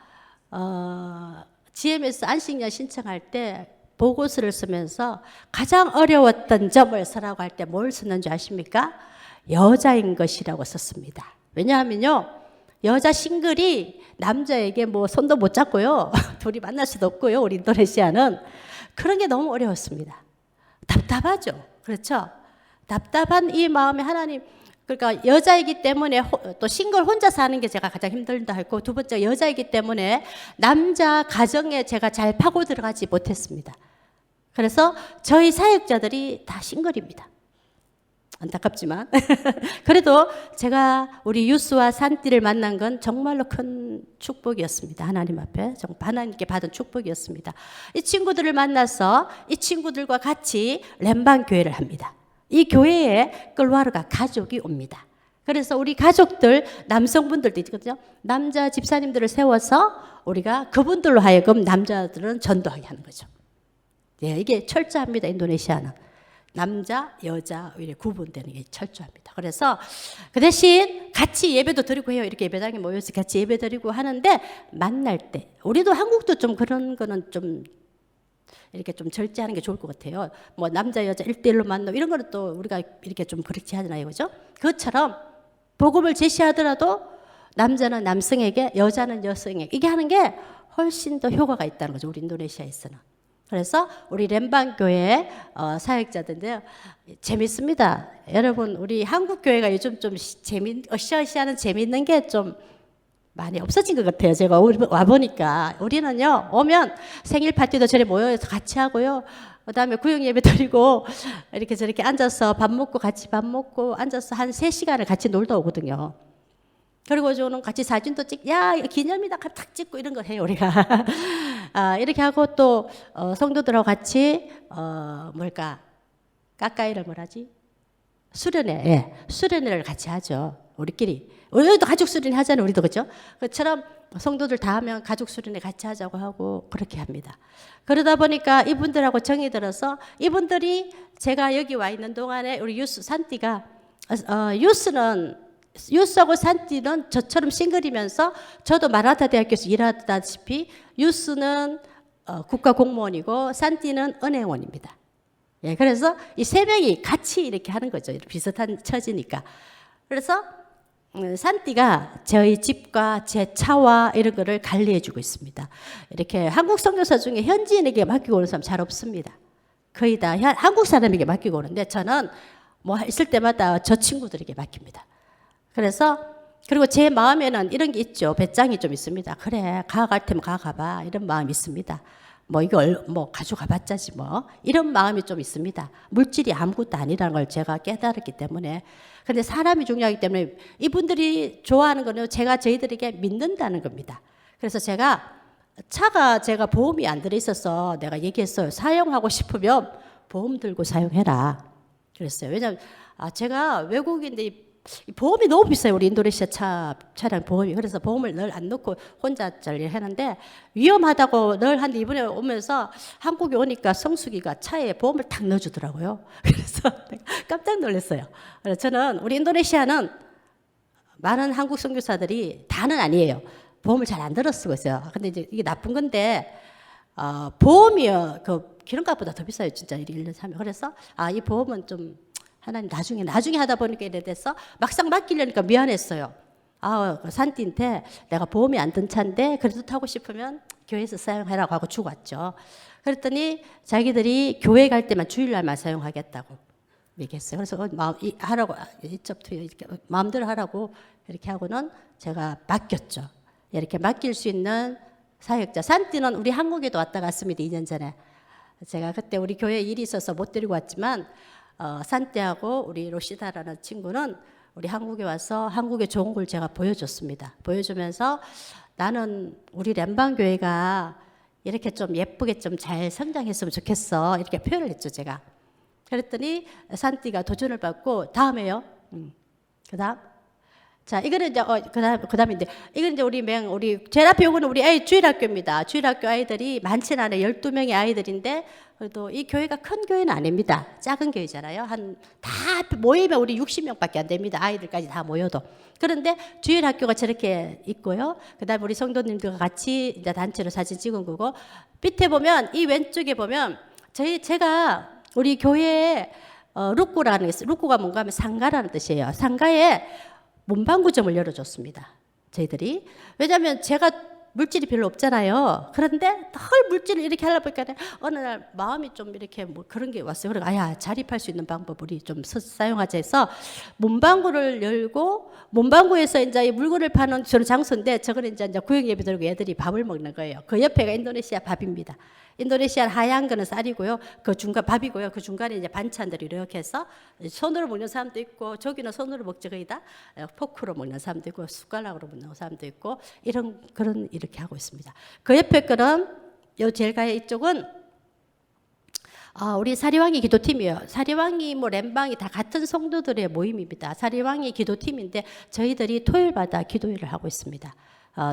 GMS 안식년 신청할 때 보고서를 쓰면서 가장 어려웠던 점을 쓰라고 할 때 뭘 썼는지 아십니까? 여자인 것이라고 썼습니다. 왜냐하면요, 여자 싱글이 남자에게 뭐 손도 못 잡고요, 둘이 만날 수도 없고요. 우리 인도네시아는 그런 게 너무 어려웠습니다. 답답하죠. 그렇죠? 답답한 이 마음에 하나님, 그러니까 여자이기 때문에 또 싱글 혼자 사는 게 제가 가장 힘들다 했고, 두 번째 여자이기 때문에 남자 가정에 제가 잘 파고 들어가지 못했습니다. 그래서 저희 사역자들이 다 싱글입니다. 안타깝지만 그래도 제가 우리 유스와 산띠를 만난 건 정말로 큰 축복이었습니다. 하나님 앞에 하나님께 받은 축복이었습니다. 이 친구들을 만나서 이 친구들과 같이 렘방 교회를 합니다. 이 교회에 끌와르가 가족이 옵니다. 그래서 우리 가족들, 남성분들도 있거든요. 남자 집사님들을 세워서 우리가 그분들로 하여금 남자들은 전도하게 하는 거죠. 예, 이게 철저합니다. 인도네시아는. 남자, 여자 이렇게 구분되는 게 철저합니다. 그래서 그 대신 같이 예배도 드리고 해요. 이렇게 예배당에 모여서 같이 예배 드리고 하는데 만날 때 우리도 한국도 좀 그런 거는 좀 이렇게 좀 절제하는 게 좋을 것 같아요. 뭐 남자 여자 1대1로 만나고 이런 거는 또 우리가 이렇게 좀 그렇지 하잖아요. 그죠? 그것처럼 복음을 제시하더라도 남자는 남성에게 여자는 여성에게 이게 하는 게 훨씬 더 효과가 있다는 거죠. 우리 인도네시아에서는. 그래서 우리 렘방교회 사역자들인데요. 재밌습니다. 여러분 우리 한국교회가 요즘 좀 으쌰으쌰하는 재밌는 게 좀 많이 없어진 것 같아요. 제가 와보니까 우리는요 오면 생일 파티도 저리 모여서 같이 하고요. 그 다음에 구역 예배 드리고 이렇게 저렇게 앉아서 밥 먹고 같이 밥 먹고 앉아서 한 3시간을 같이 놀다 오거든요. 그리고 저는 같이 사진도 야 기념이다 탁 찍고 이런 거 해요 우리가. 이렇게 하고 또 성도들하고 같이 까까이를 뭐라지? 수련회, 수련회를 같이 하죠. 우리도 가족 수련회 하잖아요. 우리도 그죠? 그처럼 성도들 다 하면 가족 수련회 같이 하자고 하고 그렇게 합니다. 그러다 보니까 이분들하고 정이 들어서 이분들이 제가 여기 와 있는 동안에 우리 산띠가 유스하고 산띠는 저처럼 싱글이면서 저도 마라타 대학교에서 일하다시피 유스는 국가공무원이고 산띠는 은행원입니다. 예, 그래서 이 세 명이 같이 이렇게 하는 거죠. 비슷한 처지니까. 그래서 산띠가 저희 집과 제 차와 이런 거를 관리해주고 있습니다. 이렇게 한국 선교사 중에 현지인에게 맡기고 오는 사람 잘 없습니다. 거의 다 한국 사람에게 맡기고 오는데 저는 뭐 있을 때마다 저 친구들에게 맡깁니다. 그래서 그리고 제 마음에는 이런 게 있죠. 배짱이 좀 있습니다. 그래 가갈 테면 가봐 이런 마음이 있습니다. 뭐 이걸 뭐 가져가봤자지 뭐 이런 마음이 좀 있습니다. 물질이 아무것도 아니라는 걸 제가 깨달았기 때문에. 근데 사람이 중요하기 때문에 이분들이 좋아하는 거는 저희들에게 믿는다는 겁니다. 그래서 제가 보험이 안 들어있어서 내가 얘기했어요. 사용하고 싶으면 보험 들고 사용해라 그랬어요. 왜냐하면 제가 외국인데 보험이 너무 비싸요. 우리 인도네시아 차량 보험이. 그래서 보험을 늘 안 넣고 혼자 하는데 위험하다고 늘 하는데 이번에 오면서 한국에 오니까 성수기가 차에 보험을 탁 넣어주더라고요. 그래서 깜짝 놀랐어요. 그래서 저는 우리 인도네시아는 많은 한국 선교사들이 다는 아니에요. 보험을 잘 안 들어 쓰고 있어요. 근데 이제 이게 나쁜 건데 보험이 그 기름값보다 더 비싸요. 진짜 1년 사면. 그래서 이 보험은 좀 하나님 나중에 하다 보니까 이래 돼서 막상 맡기려니까 미안했어요. 그 산띠한테 내가 보험이 안 든 차인데 그래도 타고 싶으면 교회에서 사용하라고 하고 주고 왔죠. 그랬더니 자기들이 교회 갈 때만 주일날만 사용하겠다고 얘기했어요. 그래서 하라고 이렇게 마음대로 하라고 이렇게 하고는 제가 맡겼죠. 이렇게 맡길 수 있는 사역자. 산띠는 우리 한국에도 왔다 갔습니다. 2년 전에. 제가 그때 우리 교회에 일이 있어서 못 데리고 왔지만 산띠하고 우리 로시다라는 친구는 우리 한국에 와서 한국의 좋은 걸 제가 보여줬습니다. 보여주면서 나는 우리 렘방교회가 이렇게 좀 예쁘게 좀 잘 성장했으면 좋겠어. 이렇게 표현을 했죠, 제가. 그랬더니 산띠가 도전을 받고 다음에요. 그다음. 자, 이거는 이제 그다음인데 이건 이제 우리 제일 앞에 요거는 우리 주일학교입니다. 주일학교 아이들이 많지는 않아요. 12명의 아이들인데 그래도 이 교회가 큰 교회는 아닙니다. 작은 교회잖아요. 다 모이면 우리 60명밖에 안 됩니다. 아이들까지 다 모여도. 그런데 주일학교가 저렇게 있고요. 그다음에 우리 성도님들과 같이 이제 단체로 사진 찍은 거고 밑에 보면 이 왼쪽에 보면 제가 우리 교회에 루꾸라는 게 있어요. 루꾸가 뭔가 하면 상가라는 뜻이에요. 상가에 문방구점을 열어줬습니다. 저희들이. 왜냐하면 제가 물질이 별로 없잖아요. 그런데 헐 물질을 이렇게 하려 보니까 어느 날 마음이 좀 이렇게 뭐 그런 게 왔어요. 그래서 자립할 수 있는 방법을 우리 좀 사용하자 해서 문방구를 열고 문방구에서 이제 이 물건을 파는 저런 장소인데 저거는 이제 구역 예배 드리고 애들이 밥을 먹는 거예요. 그 옆에가 인도네시아 밥입니다. 인도네시아 하얀 거는 쌀이고요. 그 중간 밥이고요. 그 중간에 이제 반찬들이 이렇게 해서 손으로 먹는 사람도 있고 저기는 손으로 먹지 거의 다 포크로 먹는 사람도 있고 숟가락으로 먹는 사람도 있고 그런 이렇게 하고 있습니다. 그 옆에 거는 요 제일 가야 이쪽은 우리 사리왕이 기도팀이에요. 사리왕이 렘방이 다 같은 성도들의 모임입니다. 사리왕이 기도팀인데 저희들이 토요일마다 기도회를 하고 있습니다.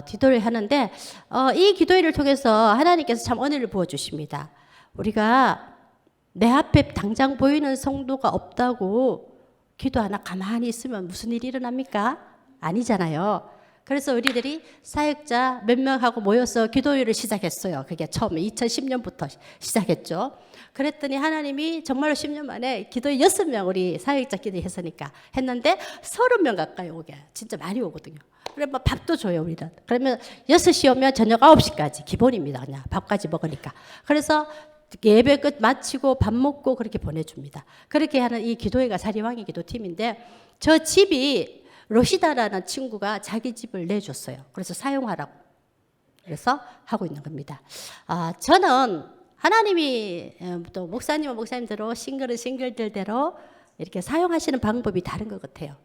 기도를 하는데 이 기도회를 통해서 하나님께서 참 은혜를 부어주십니다. 우리가 내 앞에 당장 보이는 성도가 없다고 기도 하나 가만히 있으면 무슨 일이 일어납니까? 아니잖아요. 그래서 우리들이 사역자 몇 명하고 모여서 기도회를 시작했어요. 그게 처음에 2010년부터 시작했죠. 그랬더니 하나님이 정말로 10년 만에 기도회 6명 우리 사역자 기도했으니까 했는데 30명 가까이 오게 진짜 많이 오거든요. 그래 뭐 밥도 줘요 우리는. 그러면 6시 오면 저녁 9시까지 기본입니다. 그냥 밥까지 먹으니까. 그래서 예배 끝 마치고 밥 먹고 그렇게 보내줍니다. 그렇게 하는 이 기도회가 사리왕의 기도팀인데 저 집이 로시다라는 친구가 자기 집을 내줬어요. 그래서 사용하라고. 그래서 하고 있는 겁니다. 저는 하나님이 또 목사님은 목사님대로 싱글은 싱글들대로 이렇게 사용하시는 방법이 다른 것 같아요.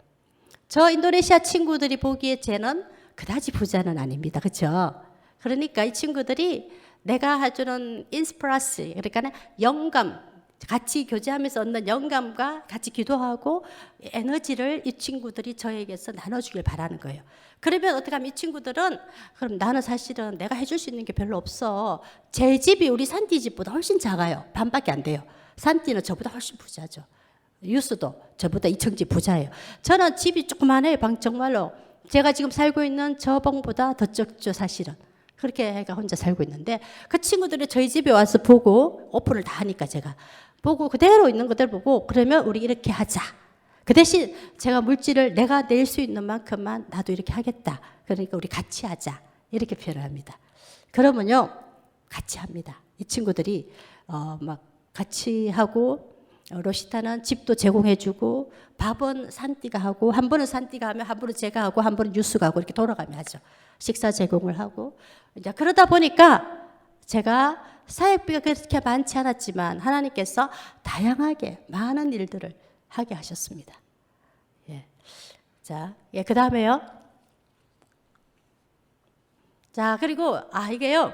저 인도네시아 친구들이 보기에 쟤는 그다지 부자는 아닙니다. 그렇죠? 그러니까 이 친구들이 내가 해주는 인스피라시, 그러니까 영감, 같이 교제하면서 얻는 영감과 같이 기도하고 에너지를 이 친구들이 저에게서 나눠주길 바라는 거예요. 그러면 어떻게 하면 이 친구들은 그럼 나는 사실은 내가 해줄 수 있는 게 별로 없어. 제 집이 우리 산띠 집보다 훨씬 작아요. 반밖에 안 돼요. 산띠는 저보다 훨씬 부자죠. 유스도 저보다 2층집 부자예요. 저는 집이 조그만해요. 방 정말로 제가 지금 살고 있는 저 방보다 더 적죠 사실은. 그렇게 해가 혼자 살고 있는데 그 친구들이 저희 집에 와서 보고 오픈을 다 하니까 제가 보고 그대로 있는 것들 보고 그러면 우리 이렇게 하자. 그 대신 제가 물질을 내가 낼 수 있는 만큼만 나도 이렇게 하겠다. 그러니까 우리 같이 하자. 이렇게 표현을 합니다. 그러면요 같이 합니다. 이 친구들이 막 같이 하고 로시타는 집도 제공해주고 밥은 산띠가 하고 한 번은 산띠가 하면 한 번은 제가 하고 한 번은 유수가 하고 이렇게 돌아가며 하죠. 식사 제공을 하고 이제 그러다 보니까 제가 사역비가 그렇게 많지 않았지만 하나님께서 다양하게 많은 일들을 하게 하셨습니다. 예. 자, 예, 그 다음에요. 자, 그리고 이게요.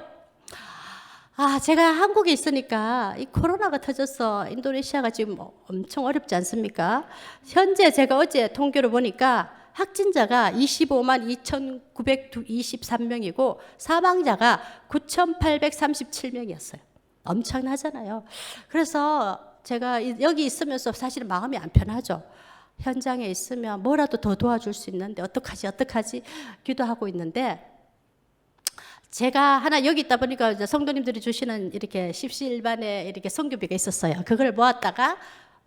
제가 한국에 있으니까 이 코로나가 터져서 인도네시아가 지금 엄청 어렵지 않습니까? 현재 제가 어제 통계를 보니까 확진자가 25만 2,923명이고 사망자가 9,837명이었어요. 엄청나잖아요. 그래서 제가 여기 있으면서 사실은 마음이 안 편하죠. 현장에 있으면 뭐라도 더 도와줄 수 있는데 어떡하지 기도하고 있는데 제가 하나 여기 있다 보니까 이제 성도님들이 주시는 이렇게 십시일반에 이렇게 선교비가 있었어요. 그걸 모았다가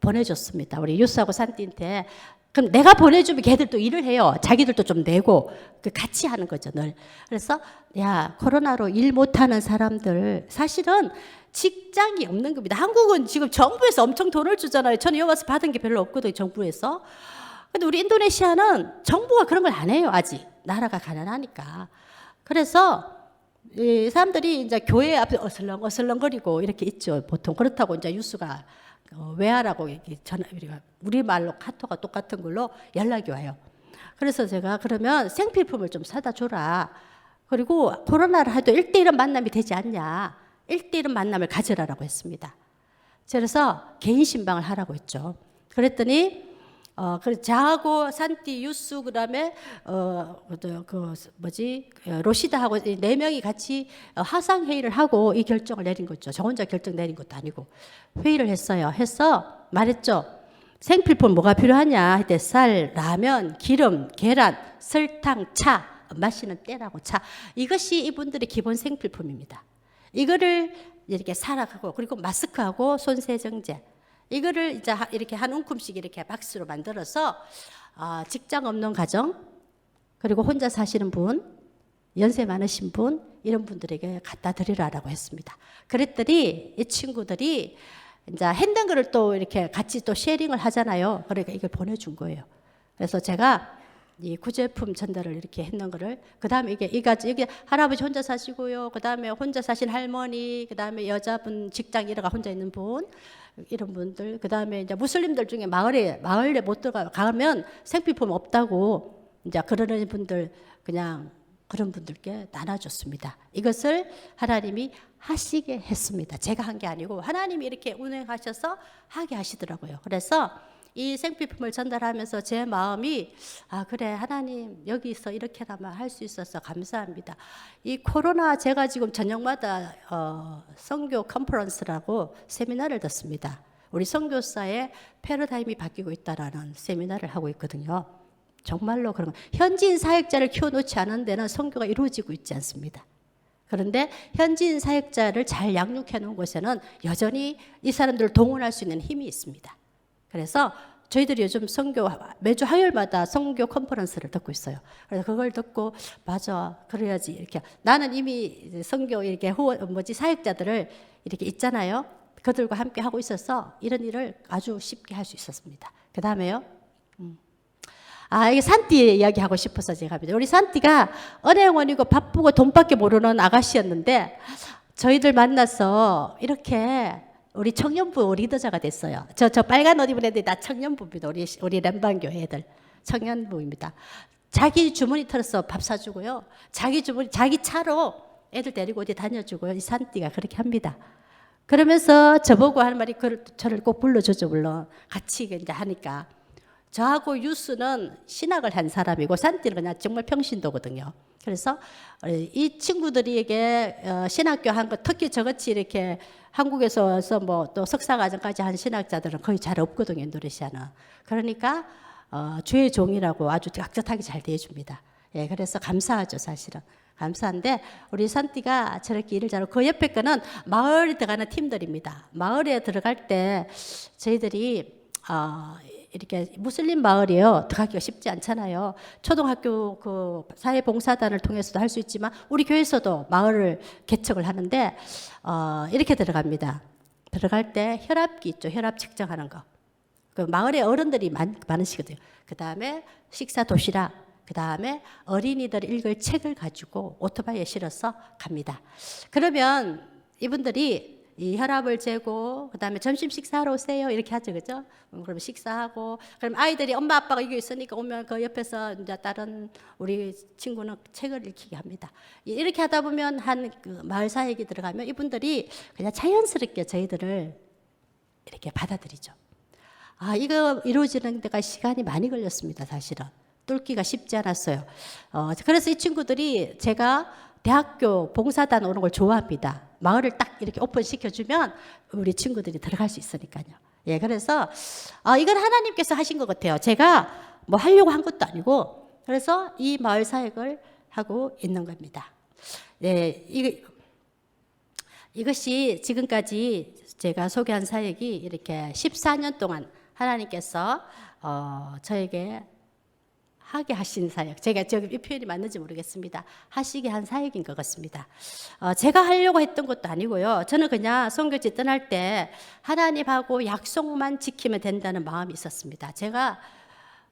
보내줬습니다. 우리 유스하고 산띠한테. 그럼 내가 보내주면 걔들도 일을 해요. 자기들도 좀 내고 같이 하는 거죠 늘. 그래서 야 코로나로 일 못하는 사람들 사실은 직장이 없는 겁니다. 한국은 지금 정부에서 엄청 돈을 주잖아요. 저는 여기 와서 받은 게 별로 없거든요. 정부에서. 근데 우리 인도네시아는 정부가 그런 걸 안 해요. 아직 나라가 가난하니까. 그래서 이 사람들이 이제 교회 앞에 어슬렁어슬렁거리고 이렇게 있죠. 보통 그렇다고 이제 유수가 외화라고 이렇게 우리 말로 카톡과 똑같은 걸로 연락이 와요. 그래서 제가 그러면 생필품을 좀 사다 줘라. 그리고 코로나를 해도 1대1은 만남이 되지 않냐. 1대1은 만남을 가져라라고 했습니다. 그래서 개인 신방을 하라고 했죠. 그랬더니 저하고 산띠 유수 그다음에 로시다하고 4명이 같이 화상 회의를 하고 이 결정을 내린 거죠. 저 혼자 결정 내린 것도 아니고 회의를 했어요. 해서 말했죠. 생필품 뭐가 필요하냐 할 때 쌀, 라면, 기름, 계란, 설탕, 차, 마시는 때라고 차. 이것이 이분들의 기본 생필품입니다. 이거를 이렇게 사라가고 그리고 마스크하고 손세정제 이거를 이제 이렇게 한 움큼씩 이렇게 박스로 만들어서 직장 없는 가정 그리고 혼자 사시는 분, 연세 많으신 분 이런 분들에게 갖다 드리라라고 했습니다. 그랬더니 이 친구들이 이제 힘든 거를 또 이렇게 같이 또 쉐어링을 하잖아요. 그러니까 이걸 보내준 거예요. 그래서 제가 이 구제품 전달을 이렇게 했는 거를 그다음에 이게 할아버지 혼자 사시고요. 그다음에 혼자 사신 할머니, 그다음에 여자분 직장 일하가 혼자 있는 분 이런 분들, 그다음에 이제 무슬림들 중에 마을에 못 가면 생필품 없다고 이제 그러는 분들 그냥 그런 분들께 나눠줬습니다. 이것을 하나님이 하시게 했습니다. 제가 한 게 아니고 하나님이 이렇게 운행하셔서 하게 하시더라고요. 그래서 이 생필품을 전달하면서 제 마음이 그래 하나님 여기서 이렇게나마 할 수 있어서 감사합니다. 이 코로나 제가 지금 저녁마다 선교 컨퍼런스라고 세미나를 듣습니다. 우리 선교사의 패러다임이 바뀌고 있다라는 세미나를 하고 있거든요. 정말로 그런 현지인 사역자를 키워놓지 않은 데는 선교가 이루어지고 있지 않습니다. 그런데 현지인 사역자를 잘 양육해 놓은 곳에는 여전히 이 사람들을 동원할 수 있는 힘이 있습니다. 그래서 저희들이 요즘 매주 화요일마다 선교 컨퍼런스를 듣고 있어요. 그래서 그걸 듣고 맞아 그래야지 이렇게 나는 이미 선교 이렇게 사역자들을 이렇게 있잖아요. 그들과 함께 하고 있어서 이런 일을 아주 쉽게 할 수 있었습니다. 그 다음에요. 이게 산띠 이야기하고 싶어서 제가 합니다. 우리 산띠가 은행원이고 바쁘고 돈밖에 모르는 아가씨였는데 저희들 만나서 이렇게 우리 청년부 리더자가 됐어요. 저 빨간 옷 입은 애들이 다 청년부입니다. 우리 렘방교회 애들 청년부입니다. 자기 주머니 털어서 밥 사주고요. 자기 차로 애들 데리고 어디 다녀주고요. 이 산띠가 그렇게 합니다. 그러면서 저보고 하는 말이 저를 꼭 불러주죠. 물론 같이 이제 하니까. 저하고 유스는 신학을 한 사람이고 산띠는 그냥 정말 평신도거든요. 그래서 이 친구들에게 신학교 한 거 특히 저같이 이렇게 한국에서 와서 뭐 또 석사과정까지 한 신학자들은 거의 잘 없거든요. 인도네시아는. 그러니까 주의 종이라고 아주 깍듯하게 잘 대해줍니다. 예, 그래서 감사하죠. 사실은. 감사한데 우리 산띠가 저렇게 일을 잘하고 그 옆에 거는 마을에 들어가는 팀들입니다. 마을에 들어갈 때 저희들이 이렇게 무슬림 마을이에요. 들어가기가 쉽지 않잖아요. 초등학교 그 사회봉사단을 통해서도 할 수 있지만 우리 교회에서도 마을을 개척을 하는데 이렇게 들어갑니다. 들어갈 때 혈압기 있죠. 혈압 측정하는 거. 그 마을에 어른들이 많으시거든요. 그 다음에 식사 도시락. 그 다음에 어린이들 읽을 책을 가지고 오토바이에 실어서 갑니다. 그러면 이분들이 이 혈압을 재고 그 다음에 점심 식사하러 오세요 이렇게 하죠. 그죠? 그럼 식사하고 그럼 아이들이 엄마 아빠가 이게 있으니까 오면 그 옆에서 이제 다른 우리 친구는 책을 읽히게 합니다. 이렇게 하다 보면 그 마을 사역에 들어가면 이분들이 그냥 자연스럽게 저희들을 이렇게 받아들이죠. 이거 이루어지는 데가 시간이 많이 걸렸습니다. 사실은. 뚫기가 쉽지 않았어요. 그래서 이 친구들이 제가 대학교 봉사단 오는 걸 좋아합니다. 마을을 딱 이렇게 오픈시켜주면 우리 친구들이 들어갈 수 있으니까요. 예, 그래서 이건 하나님께서 하신 것 같아요. 제가 뭐 하려고 한 것도 아니고 그래서 이 마을 사역을 하고 있는 겁니다. 네, 이것이 지금까지 제가 소개한 사역이 이렇게 14년 동안 하나님께서 저에게 하게 하신 사역. 제가 이 표현이 맞는지 모르겠습니다. 하시게 한 사역인 것 같습니다. 제가 하려고 했던 것도 아니고요. 저는 그냥 선교지 떠날 때 하나님하고 약속만 지키면 된다는 마음이 있었습니다. 제가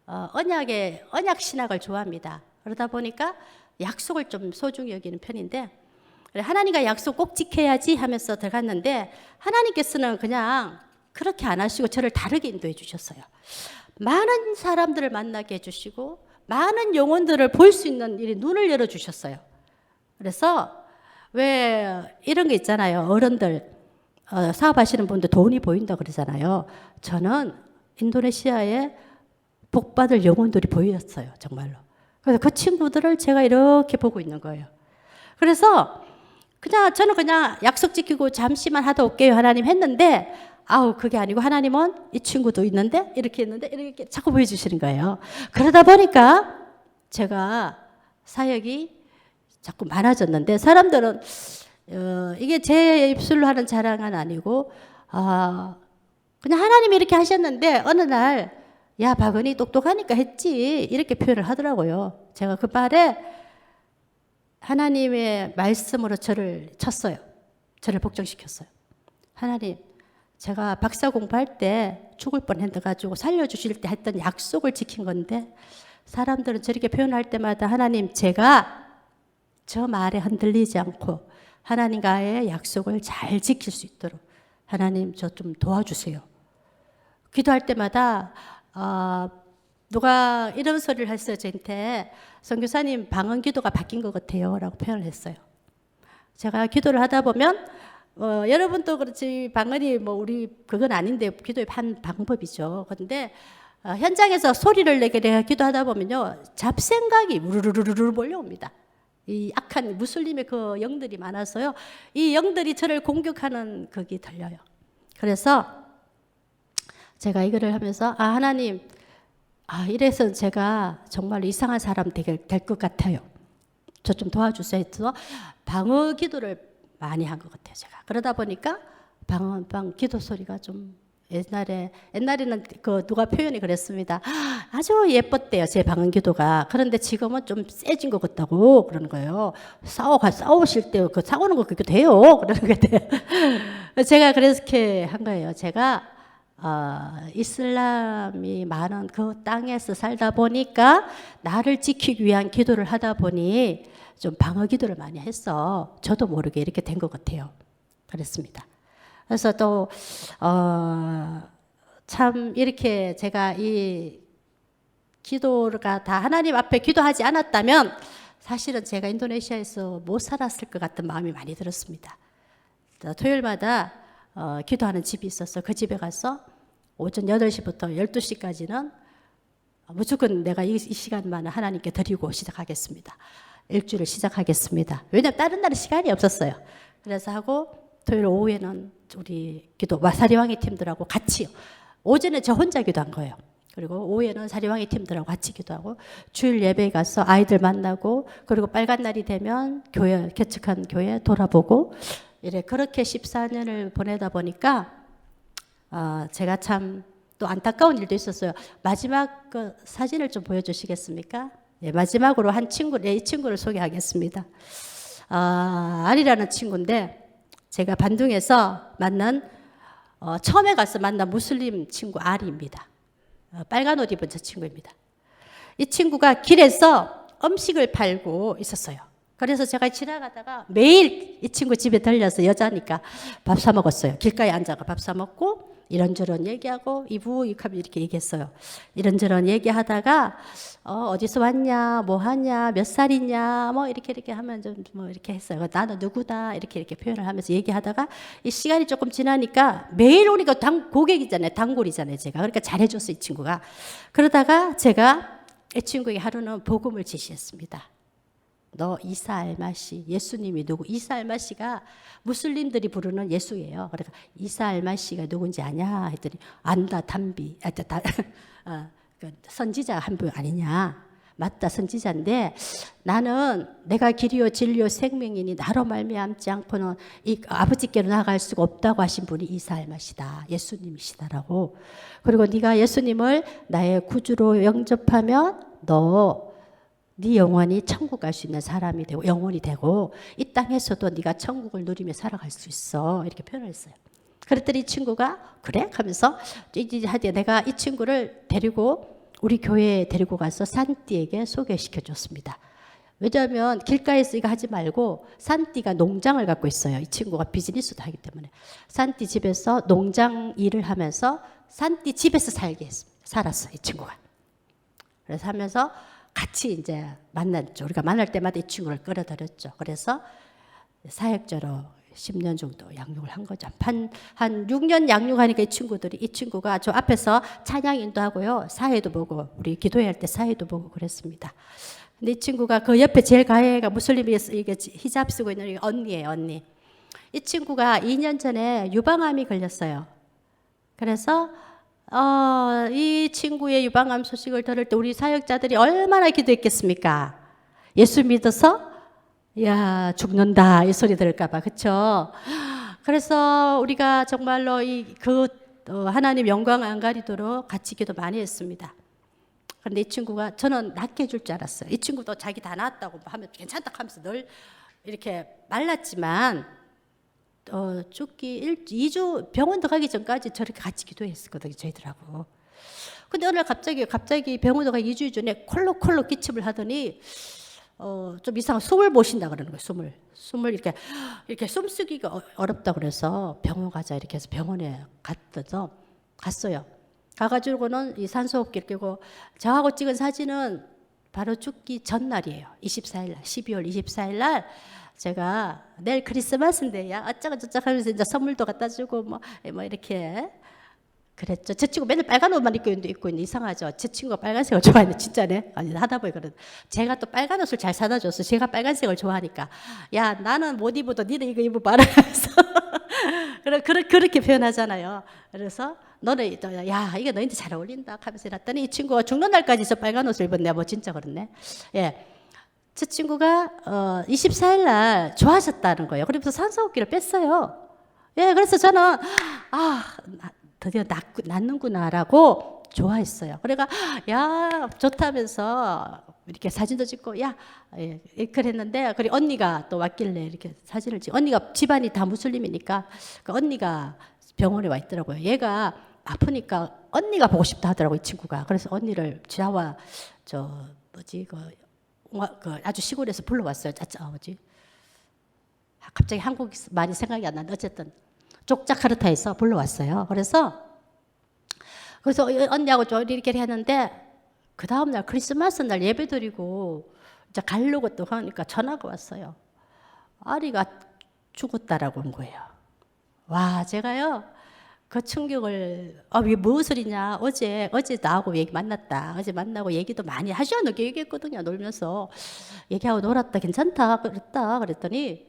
언약 신학을 좋아합니다. 그러다 보니까 약속을 좀 소중히 여기는 편인데 하나님과 약속 꼭 지켜야지 하면서 들어갔는데 하나님께서는 그냥 그렇게 안 하시고 저를 다르게 인도해 주셨어요. 많은 사람들을 만나게 해주시고 많은 영혼들을 볼 수 있는 눈을 열어주셨어요. 그래서 왜 이런 게 있잖아요. 어른들 사업하시는 분들 돈이 보인다 그러잖아요. 저는 인도네시아에 복받을 영혼들이 보였어요. 정말로. 그래서 그 친구들을 제가 이렇게 보고 있는 거예요. 그래서 저는 그냥 약속 지키고 잠시만 하다 올게요 하나님 했는데 그게 아니고 하나님은 이 친구도 있는데 이렇게 했는데 이렇게 자꾸 보여주시는 거예요. 그러다 보니까 제가 사역이 자꾸 많아졌는데 사람들은 이게 제 입술로 하는 자랑은 아니고 그냥 하나님이 이렇게 하셨는데 어느 날 야 박은희 똑똑하니까 했지 이렇게 표현을 하더라고요. 제가 그 말에 하나님의 말씀으로 저를 쳤어요. 저를 복종시켰어요. 하나님 제가 박사 공부할 때 죽을 뻔해가지고 살려주실 때 했던 약속을 지킨 건데 사람들은 저렇게 표현할 때마다 하나님 제가 저 말에 흔들리지 않고 하나님과의 약속을 잘 지킬 수 있도록 하나님 저 좀 도와주세요. 기도할 때마다 누가 이런 소리를 했어요. 저한테 선교사님 방언 기도가 바뀐 것 같아요 라고 표현을 했어요. 제가 기도를 하다 보면 여러분도 그렇지 방언이 뭐 우리 그건 아닌데 기도의 한 방법이죠. 그런데 현장에서 소리를 내게 내가 기도하다 보면요 잡생각이 우르르르르 몰려옵니다. 이 악한 무슬림의 그 영들이 많아서요. 이 영들이 저를 공격하는 그게 들려요. 그래서 제가 이거를 하면서 하나님 이래서 제가 정말 이상한 사람 될 것 같아요. 저 좀 도와주세요 해서 방어 기도를 많이 한 것 같아요. 제가 그러다 보니까 기도 소리가 좀 옛날에는 그 누가 표현이 그랬습니다. 아주 예뻤대요 제 방언 기도가. 그런데 지금은 좀 세진 것 같다고 그러는 거예요. 싸우실 때 그 싸우는 거 그렇게 돼요. 그러는 게 돼요. 제가 그렇게 한 거예요. 제가 이슬람이 많은 그 땅에서 살다 보니까 나를 지키기 위한 기도를 하다 보니 좀 방어 기도를 많이 했어. 저도 모르게 이렇게 된 것 같아요. 그랬습니다. 그래서 또 참 이렇게 제가 이 기도가 다 하나님 앞에 기도하지 않았다면 사실은 제가 인도네시아에서 못 살았을 것 같은 마음이 많이 들었습니다. 토요일마다 기도하는 집이 있어서 그 집에 가서 오전 8시부터 12시까지는 무조건 내가 이 시간만 하나님께 드리고 시작하겠습니다. 일주일을 시작하겠습니다. 왜냐하면 다른 날은 시간이 없었어요. 그래서 하고 토요일 오후에는 우리 기도 사리왕의 팀들하고 같이요. 오전에 저 혼자 기도한 거예요. 그리고 오후에는 사리왕의 팀들하고 같이 기도하고 주일 예배에 가서 아이들 만나고 그리고 빨간 날이 되면 교회 개척한 교회 돌아보고 그렇게 14년을 보내다 보니까 제가 참 또 안타까운 일도 있었어요. 마지막 그 사진을 좀 보여주시겠습니까? 네, 마지막으로 한 친구, 이 친구를 소개하겠습니다. 알이라는 친구인데 제가 반둥에서 만난 처음에 가서 만난 무슬림 친구 알이입니다. 빨간 옷 입은 저 친구입니다. 이 친구가 길에서 음식을 팔고 있었어요. 그래서 제가 지나가다가 매일 이 친구 집에 들려서 여자니까 밥 사 먹었어요. 길가에 앉아가 밥 사 먹고 이런저런 얘기하고 이부익하면 이렇게 얘기했어요. 이런저런 얘기하다가 어디서 왔냐, 뭐 하냐, 몇 살이냐, 뭐 이렇게 하면 좀 뭐 이렇게 했어요. 나는 누구다 이렇게 표현을 하면서 얘기하다가 이 시간이 조금 지나니까 매일 오니까 고객이잖아요, 단골이잖아요, 제가. 그러니까 잘해줬어요, 이 친구가. 그러다가 제가 이 친구에게 하루는 복음을 지시했습니다. 너 이사 알마시, 예수님이 누구? 이사 알마시가 무슬림들이 부르는 예수예요. 그래서 이사 알마시가 누군지 아냐? 했더니 안다 담비, 선지자 한 분 아니냐? 맞다, 선지자인데 나는 내가 길이요 진리요 생명이니 나로 말미암지 않고는 이 아버지께로 나아갈 수가 없다고 하신 분이 이사 알마시다, 예수님이시다라고. 그리고 네가 예수님을 나의 구주로 영접하면 네 영혼이 천국 갈 수 있는 사람이 되고 영혼이 되고 이 땅에서도 네가 천국을 누리며 살아갈 수 있어 이렇게 표현을 했어요. 그랬더니 이 친구가 그래? 하면서 내가 이 친구를 데리고 우리 교회에 데리고 가서 산띠에게 소개시켜 줬습니다. 왜냐하면 길가에서 이거 하지 말고 산띠가 농장을 갖고 있어요. 이 친구가 비즈니스도 하기 때문에 산띠 집에서 농장 일을 하면서 산띠 집에서 살았어요. 이 친구가. 그래서 하면서 같이 이제 만났죠. 우리가 만날 때마다 이 친구를 끌어들였죠. 그래서 사역자로 10년 정도 양육을 한 거죠. 한 6년 양육하니까 이 친구가 저 앞에서 찬양 인도하고요. 사회도 보고 우리 기도회 할 때 사회도 보고 그랬습니다. 근데 이 친구가 그 옆에 제일 가해가 무슬림이 이게 히잡 쓰고 있는 언니예요, 언니. 이 친구가 2년 전에 유방암이 걸렸어요. 그래서 이 친구의 유방암 소식을 들을 때 우리 사역자들이 얼마나 기도했겠습니까? 예수 믿어서 야 죽는다 이 소리 들을까봐, 그렇죠? 그래서 우리가 정말로 하나님 영광 안 가리도록 같이 기도 많이 했습니다. 그런데 이 친구가 저는 낫게 해줄 줄 알았어요. 이 친구도 자기 다 낫다고 하면 괜찮다 하면서 늘 이렇게 말랐지만 죽기 2주 병원도 가기 전까지 저렇게 같이 기도했었거든요, 저희들하고. 근데 어느 날 갑자기 병원도 가기 2주 전에 콜록콜록 기침을 하더니 좀 이상한 숨을 못 쉰다 그러는 거예요. 숨을 이렇게 숨쉬기가 어렵다 그래서 병원 가자 이렇게 해서 병원에 갔어요. 가가지고는 이 산소호흡기를 끼고 저하고 찍은 사진은 바로 죽기 전날이에요. 24일 날, 12월 24일 날 제가 내일 크리스마스인데야 어쩌고 저쩌고 하면서 이제 선물도 갖다 주고 뭐 이렇게 그랬죠. 제 친구 맨날 빨간 옷만 입고 있는데 이상하죠. 제 친구가 빨간색을 좋아하는데 진짜네. 아니 하다 보니 그런. 제가 또 빨간 옷을 잘 사다 줬어. 제가 빨간색을 좋아하니까. 야 나는 못 입어도 니는 이거 입어봐라 해서 그렇게 표현하잖아요. 그래서 너는 야 이게 너희한테 잘 어울린다 하면서 이랬더니 이 친구가 죽는 날까지 저 빨간 옷을 입었네. 뭐 진짜 그렇네. 예. 제 친구가 24일 날 좋아하셨다는 거예요. 그러면서 산소호흡기를 뺐어요. 예, 그래서 저는 드디어 낫는구나라고 좋아했어요. 그러니까 야 좋다면서 이렇게 사진도 찍고 야 그랬는데 그리고 언니가 또 왔길래 이렇게 사진을 찍고 언니가 집안이 다 무슬림이니까 그 언니가 병원에 와 있더라고요. 얘가 아프니까 언니가 보고 싶다 하더라고요. 이 친구가. 그래서 언니를 지하와 그 아주 시골에서 불러왔어요. 갑자기 한국 많이 생각이 안 나는데 어쨌든 족자카르타에서 불러왔어요. 그래서 언니하고 좀 이렇게 했는데 그 다음날 크리스마스 날 예배드리고 이제 가려고 또 하니까 전화가 왔어요. 아리가 죽었다라고 온 거예요. 와 제가요 그 충격을 왜 무엇을이냐 어제 나하고 만났다. 어제 만나고 얘기도 많이 하셔 늦게 얘기했거든요. 놀면서 얘기하고 놀았다. 괜찮다 그랬더니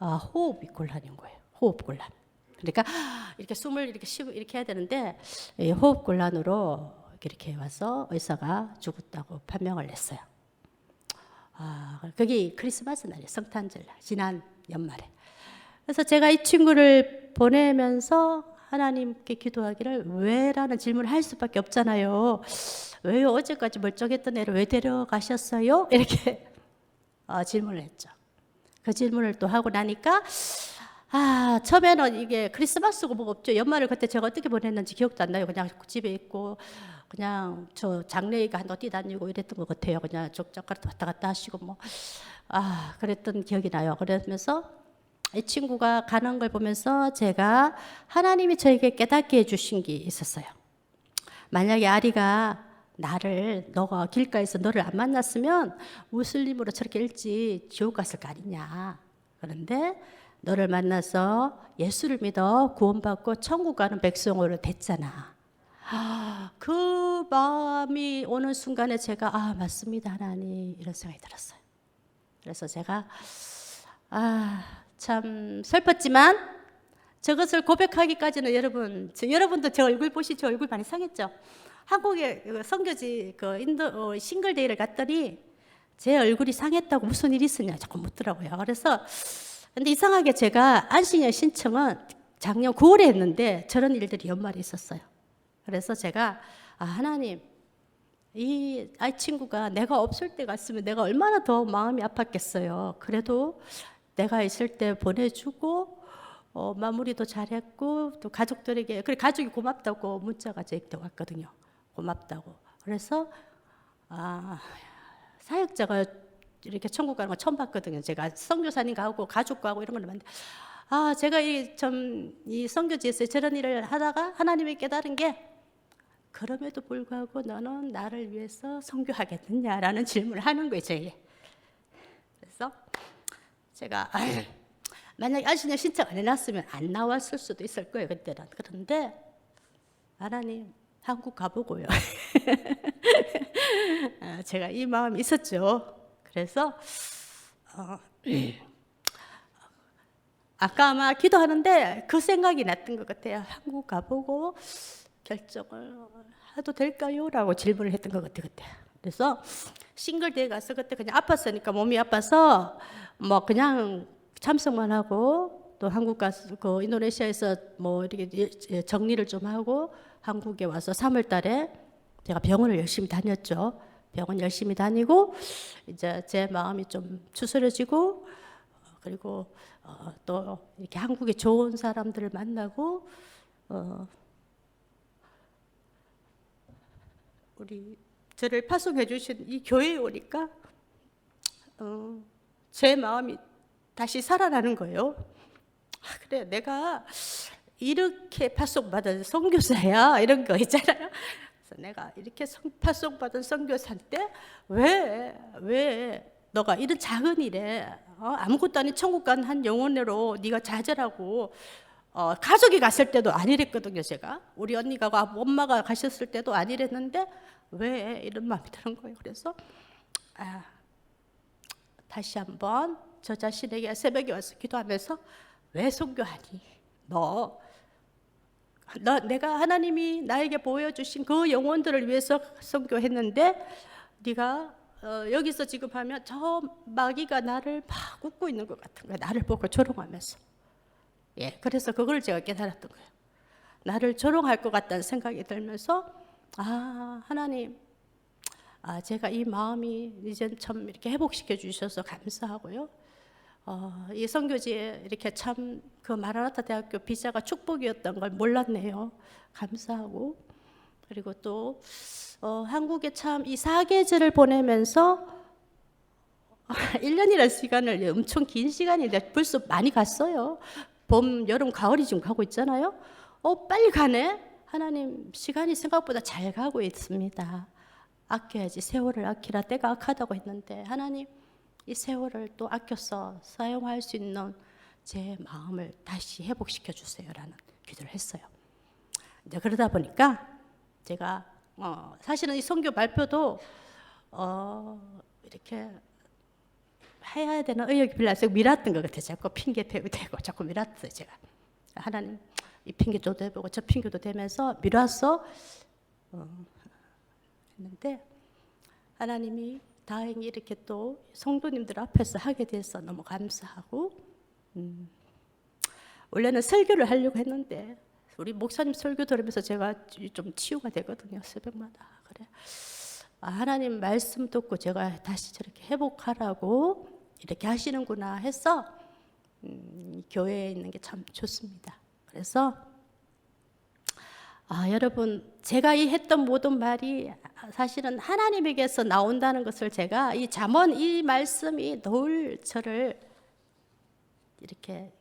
호흡이 곤란인 거예요. 호흡 곤란. 그러니까 이렇게 숨을 이렇게 쉬고 이렇게 해야 되는데 호흡 곤란으로 이렇게 와서 의사가 죽었다고 판명을 했어요. 그게 크리스마스 날이에요. 성탄절 날 지난 연말에. 그래서 제가 이 친구를 보내면서 하나님께 기도하기를 왜라는 질문을 할 수밖에 없잖아요. 왜요? 어제까지 멀쩡했던 애를 왜 데려가셨어요? 이렇게 질문을 했죠. 그 질문을 또 하고 나니까 처음에는 이게 크리스마스고 뭐가 없죠. 연말을 그때 제가 어떻게 보냈는지 기억도 안 나요. 그냥 집에 있고 그냥 저 장래희가 한도 뛰다니고 이랬던 것 같아요. 그냥 족적거리 왔다 갔다 하시고 그랬던 기억이 나요. 그러면서 이 친구가 가는 걸 보면서 제가 하나님이 저에게 깨닫게 해주신 게 있었어요. 만약에 아리가 너가 길가에서 너를 안 만났으면 무슬림으로 저렇게 일찍 지옥 갔을 거 아니냐. 그런데 너를 만나서 예수를 믿어 구원받고 천국 가는 백성으로 됐잖아. 그 마음이 오는 순간에 제가 맞습니다 하나님 이런 생각이 들었어요. 그래서 제가 참 슬펐지만 저것을 고백하기까지는 여러분도 제 얼굴 보시죠. 얼굴 많이 상했죠. 한국에 선교지 인도 싱글데이를 갔더니 제 얼굴이 상했다고 무슨 일이 있었냐 자꾸 묻더라고요. 그래서 근데 이상하게 제가 안식년 신청은 작년 9월에 했는데 저런 일들이 연말에 있었어요. 그래서 제가 하나님 이 친구가 내가 없을 때 갔으면 내가 얼마나 더 마음이 아팠겠어요. 그래도 내가 있을 때 보내주고 마무리도 잘했고 또 가족들에게 그래 가족이 고맙다고 문자가 저에게 왔거든요. 고맙다고. 그래서 사역자가 이렇게 천국 가는 거 처음 봤거든요. 제가 선교사님 가고 가족 가고 이런 걸 봤는데 제가 이 선교지에서 저런 일을 하다가 하나님이 깨달은 게 그럼에도 불구하고 너는 나를 위해서 선교하겠느냐라는 질문을 하는 거예요. 저에게. 그래서 제가 만약에 안식년 신청 안 해놨으면 안 나왔을 수도 있을 거예요. 그때는. 그런데 하나님 한국 가보고요. 제가 이 마음이 있었죠. 그래서 아까 아마 기도하는데 그 생각이 났던 것 같아요. 한국 가보고 결정을 해도 될까요? 라고 질문을 했던 것 같아요. 그때. 그래서 싱글데이 가서 그때 그냥 아팠으니까 몸이 아파서 뭐 그냥 참석만 하고 또 한국 가서 그 인도네시아에서 뭐 이렇게 정리를 좀 하고 한국에 와서 3월 달에 제가 병원을 열심히 다녔죠. 병원 열심히 다니고 이제 제 마음이 좀 추스러지고 그리고 또 이렇게 한국에 좋은 사람들을 만나고 저를 파송해 주신 이 교회에 오니까 제 마음이 다시 살아나는 거예요. 그래 내가 이렇게 파송받은 선교사야 이런 거 있잖아요. 그래서 내가 이렇게 파송받은 선교사인데 왜 너가 이런 작은 일에 아무것도 아닌 천국 간 한 영혼으로 네가 좌절하고 가족이 갔을 때도 안 이랬거든요. 제가 우리 언니가 엄마가 가셨을 때도 안 이랬는데 왜 이런 마음이 드는 거예요. 그래서 다시 한번 저 자신에게 새벽에 와서 기도하면서 왜 선교하니? 내가 하나님이 나에게 보여주신 그 영혼들을 위해서 선교했는데 네가 여기서 지금 하면 저 마귀가 나를 막 웃고 있는 것 같은 거야. 나를 보고 조롱하면서. 그래서 그걸 제가 깨달았던 거예요. 나를 조롱할 것 같다는 생각이 들면서 하나님, 제가 이 마음이 이제 참 이렇게 회복시켜 주셔서 감사하고요. 이 선교지에 이렇게 참 그 마라나타 대학교 비자가 축복이었던 걸 몰랐네요. 감사하고 그리고 또 한국에 참 이 사계절을 보내면서 1년이라는 시간을 엄청 긴 시간인데 벌써 많이 갔어요. 봄, 여름, 가을이 지금 가고 있잖아요. 빨리 가네. 하나님 시간이 생각보다 잘 가고 있습니다. 아껴야지. 세월을 아끼라. 때가 악하다고 했는데 하나님 이 세월을 또 아껴서 사용할 수 있는 제 마음을 다시 회복시켜 주세요라는 기도를 했어요. 이제 그러다 보니까 제가 사실은 이 선교 발표도 이렇게 해야 되는 의욕이 별로 안 세고 미뤘던 것 같아요. 자꾸 핑계 대고 자꾸 미뤘어요. 제가 하나님 이 핑계도 대보고 저 핑계도 대면서 미뤘어 했는데 하나님이 다행히 이렇게 또 성도님들 앞에서 하게 돼서 너무 감사하고 원래는 설교를 하려고 했는데 우리 목사님 설교 들으면서 제가 좀 치유가 되거든요. 새벽마다. 그래. 하나님 말씀 듣고 제가 다시 저렇게 회복하라고 이렇게 하시는구나 해서 교회에 있는 게 참 좋습니다. 그래서 여러분 제가 이 했던 모든 말이 사실은 하나님에게서 나온다는 것을 제가 이 잠언 이 말씀이 늘 저를 이렇게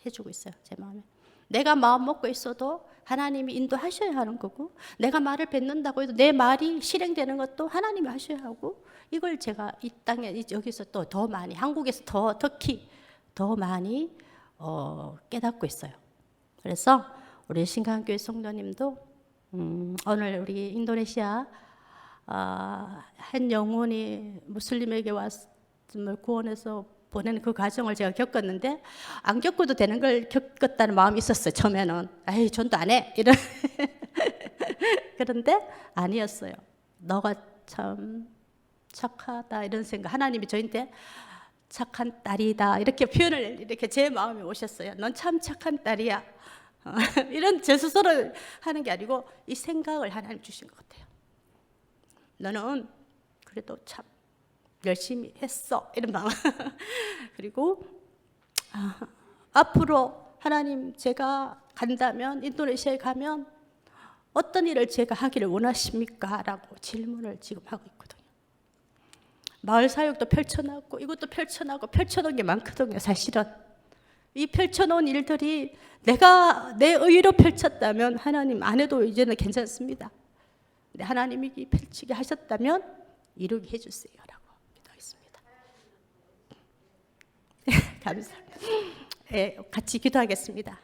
해주고 있어요. 제 마음에. 내가 마음 먹고 있어도 하나님이 인도하셔야 하는 거고 내가 말을 뱉는다고 해도 내 말이 실행되는 것도 하나님이 하셔야 하고 이걸 제가 이 땅에 여기서 또 더 많이 한국에서 특히 더 많이 깨닫고 있어요. 그래서 우리 신강교회 성도님도 오늘 우리 인도네시아 한 영혼이 무슬림에게 왔음을 구원해서 보내는 그 과정을 제가 겪었는데 안 겪어도 되는 걸 겪었다는 마음이 있었어요. 처음에는 에이 전도 안 해 이런 그런데 아니었어요. 너가 참 착하다 이런 생각. 하나님이 저한테 착한 딸이다 이렇게 표현을 이렇게 제 마음에 오셨어요. 넌 참 착한 딸이야. 이런 제 스스로 하는 게 아니고 이 생각을 하나님 주신 것 같아요. 너는 그래도 참 열심히 했어 이런 마음. 그리고 앞으로 하나님 제가 간다면 인도네시아에 가면 어떤 일을 제가 하기를 원하십니까? 라고 질문을 지금 하고 있거든요. 마을 사역도 펼쳐놨고 이것도 펼쳐놓은 게 많거든요. 사실은 이 펼쳐놓은 일들이 내가 내 의로 펼쳤다면 하나님 안 해도 이제는 괜찮습니다. 근데 하나님이 펼치게 하셨다면 이루게 해주세요 라고 기도하겠습니다. 감사합니다. 같이 기도하겠습니다.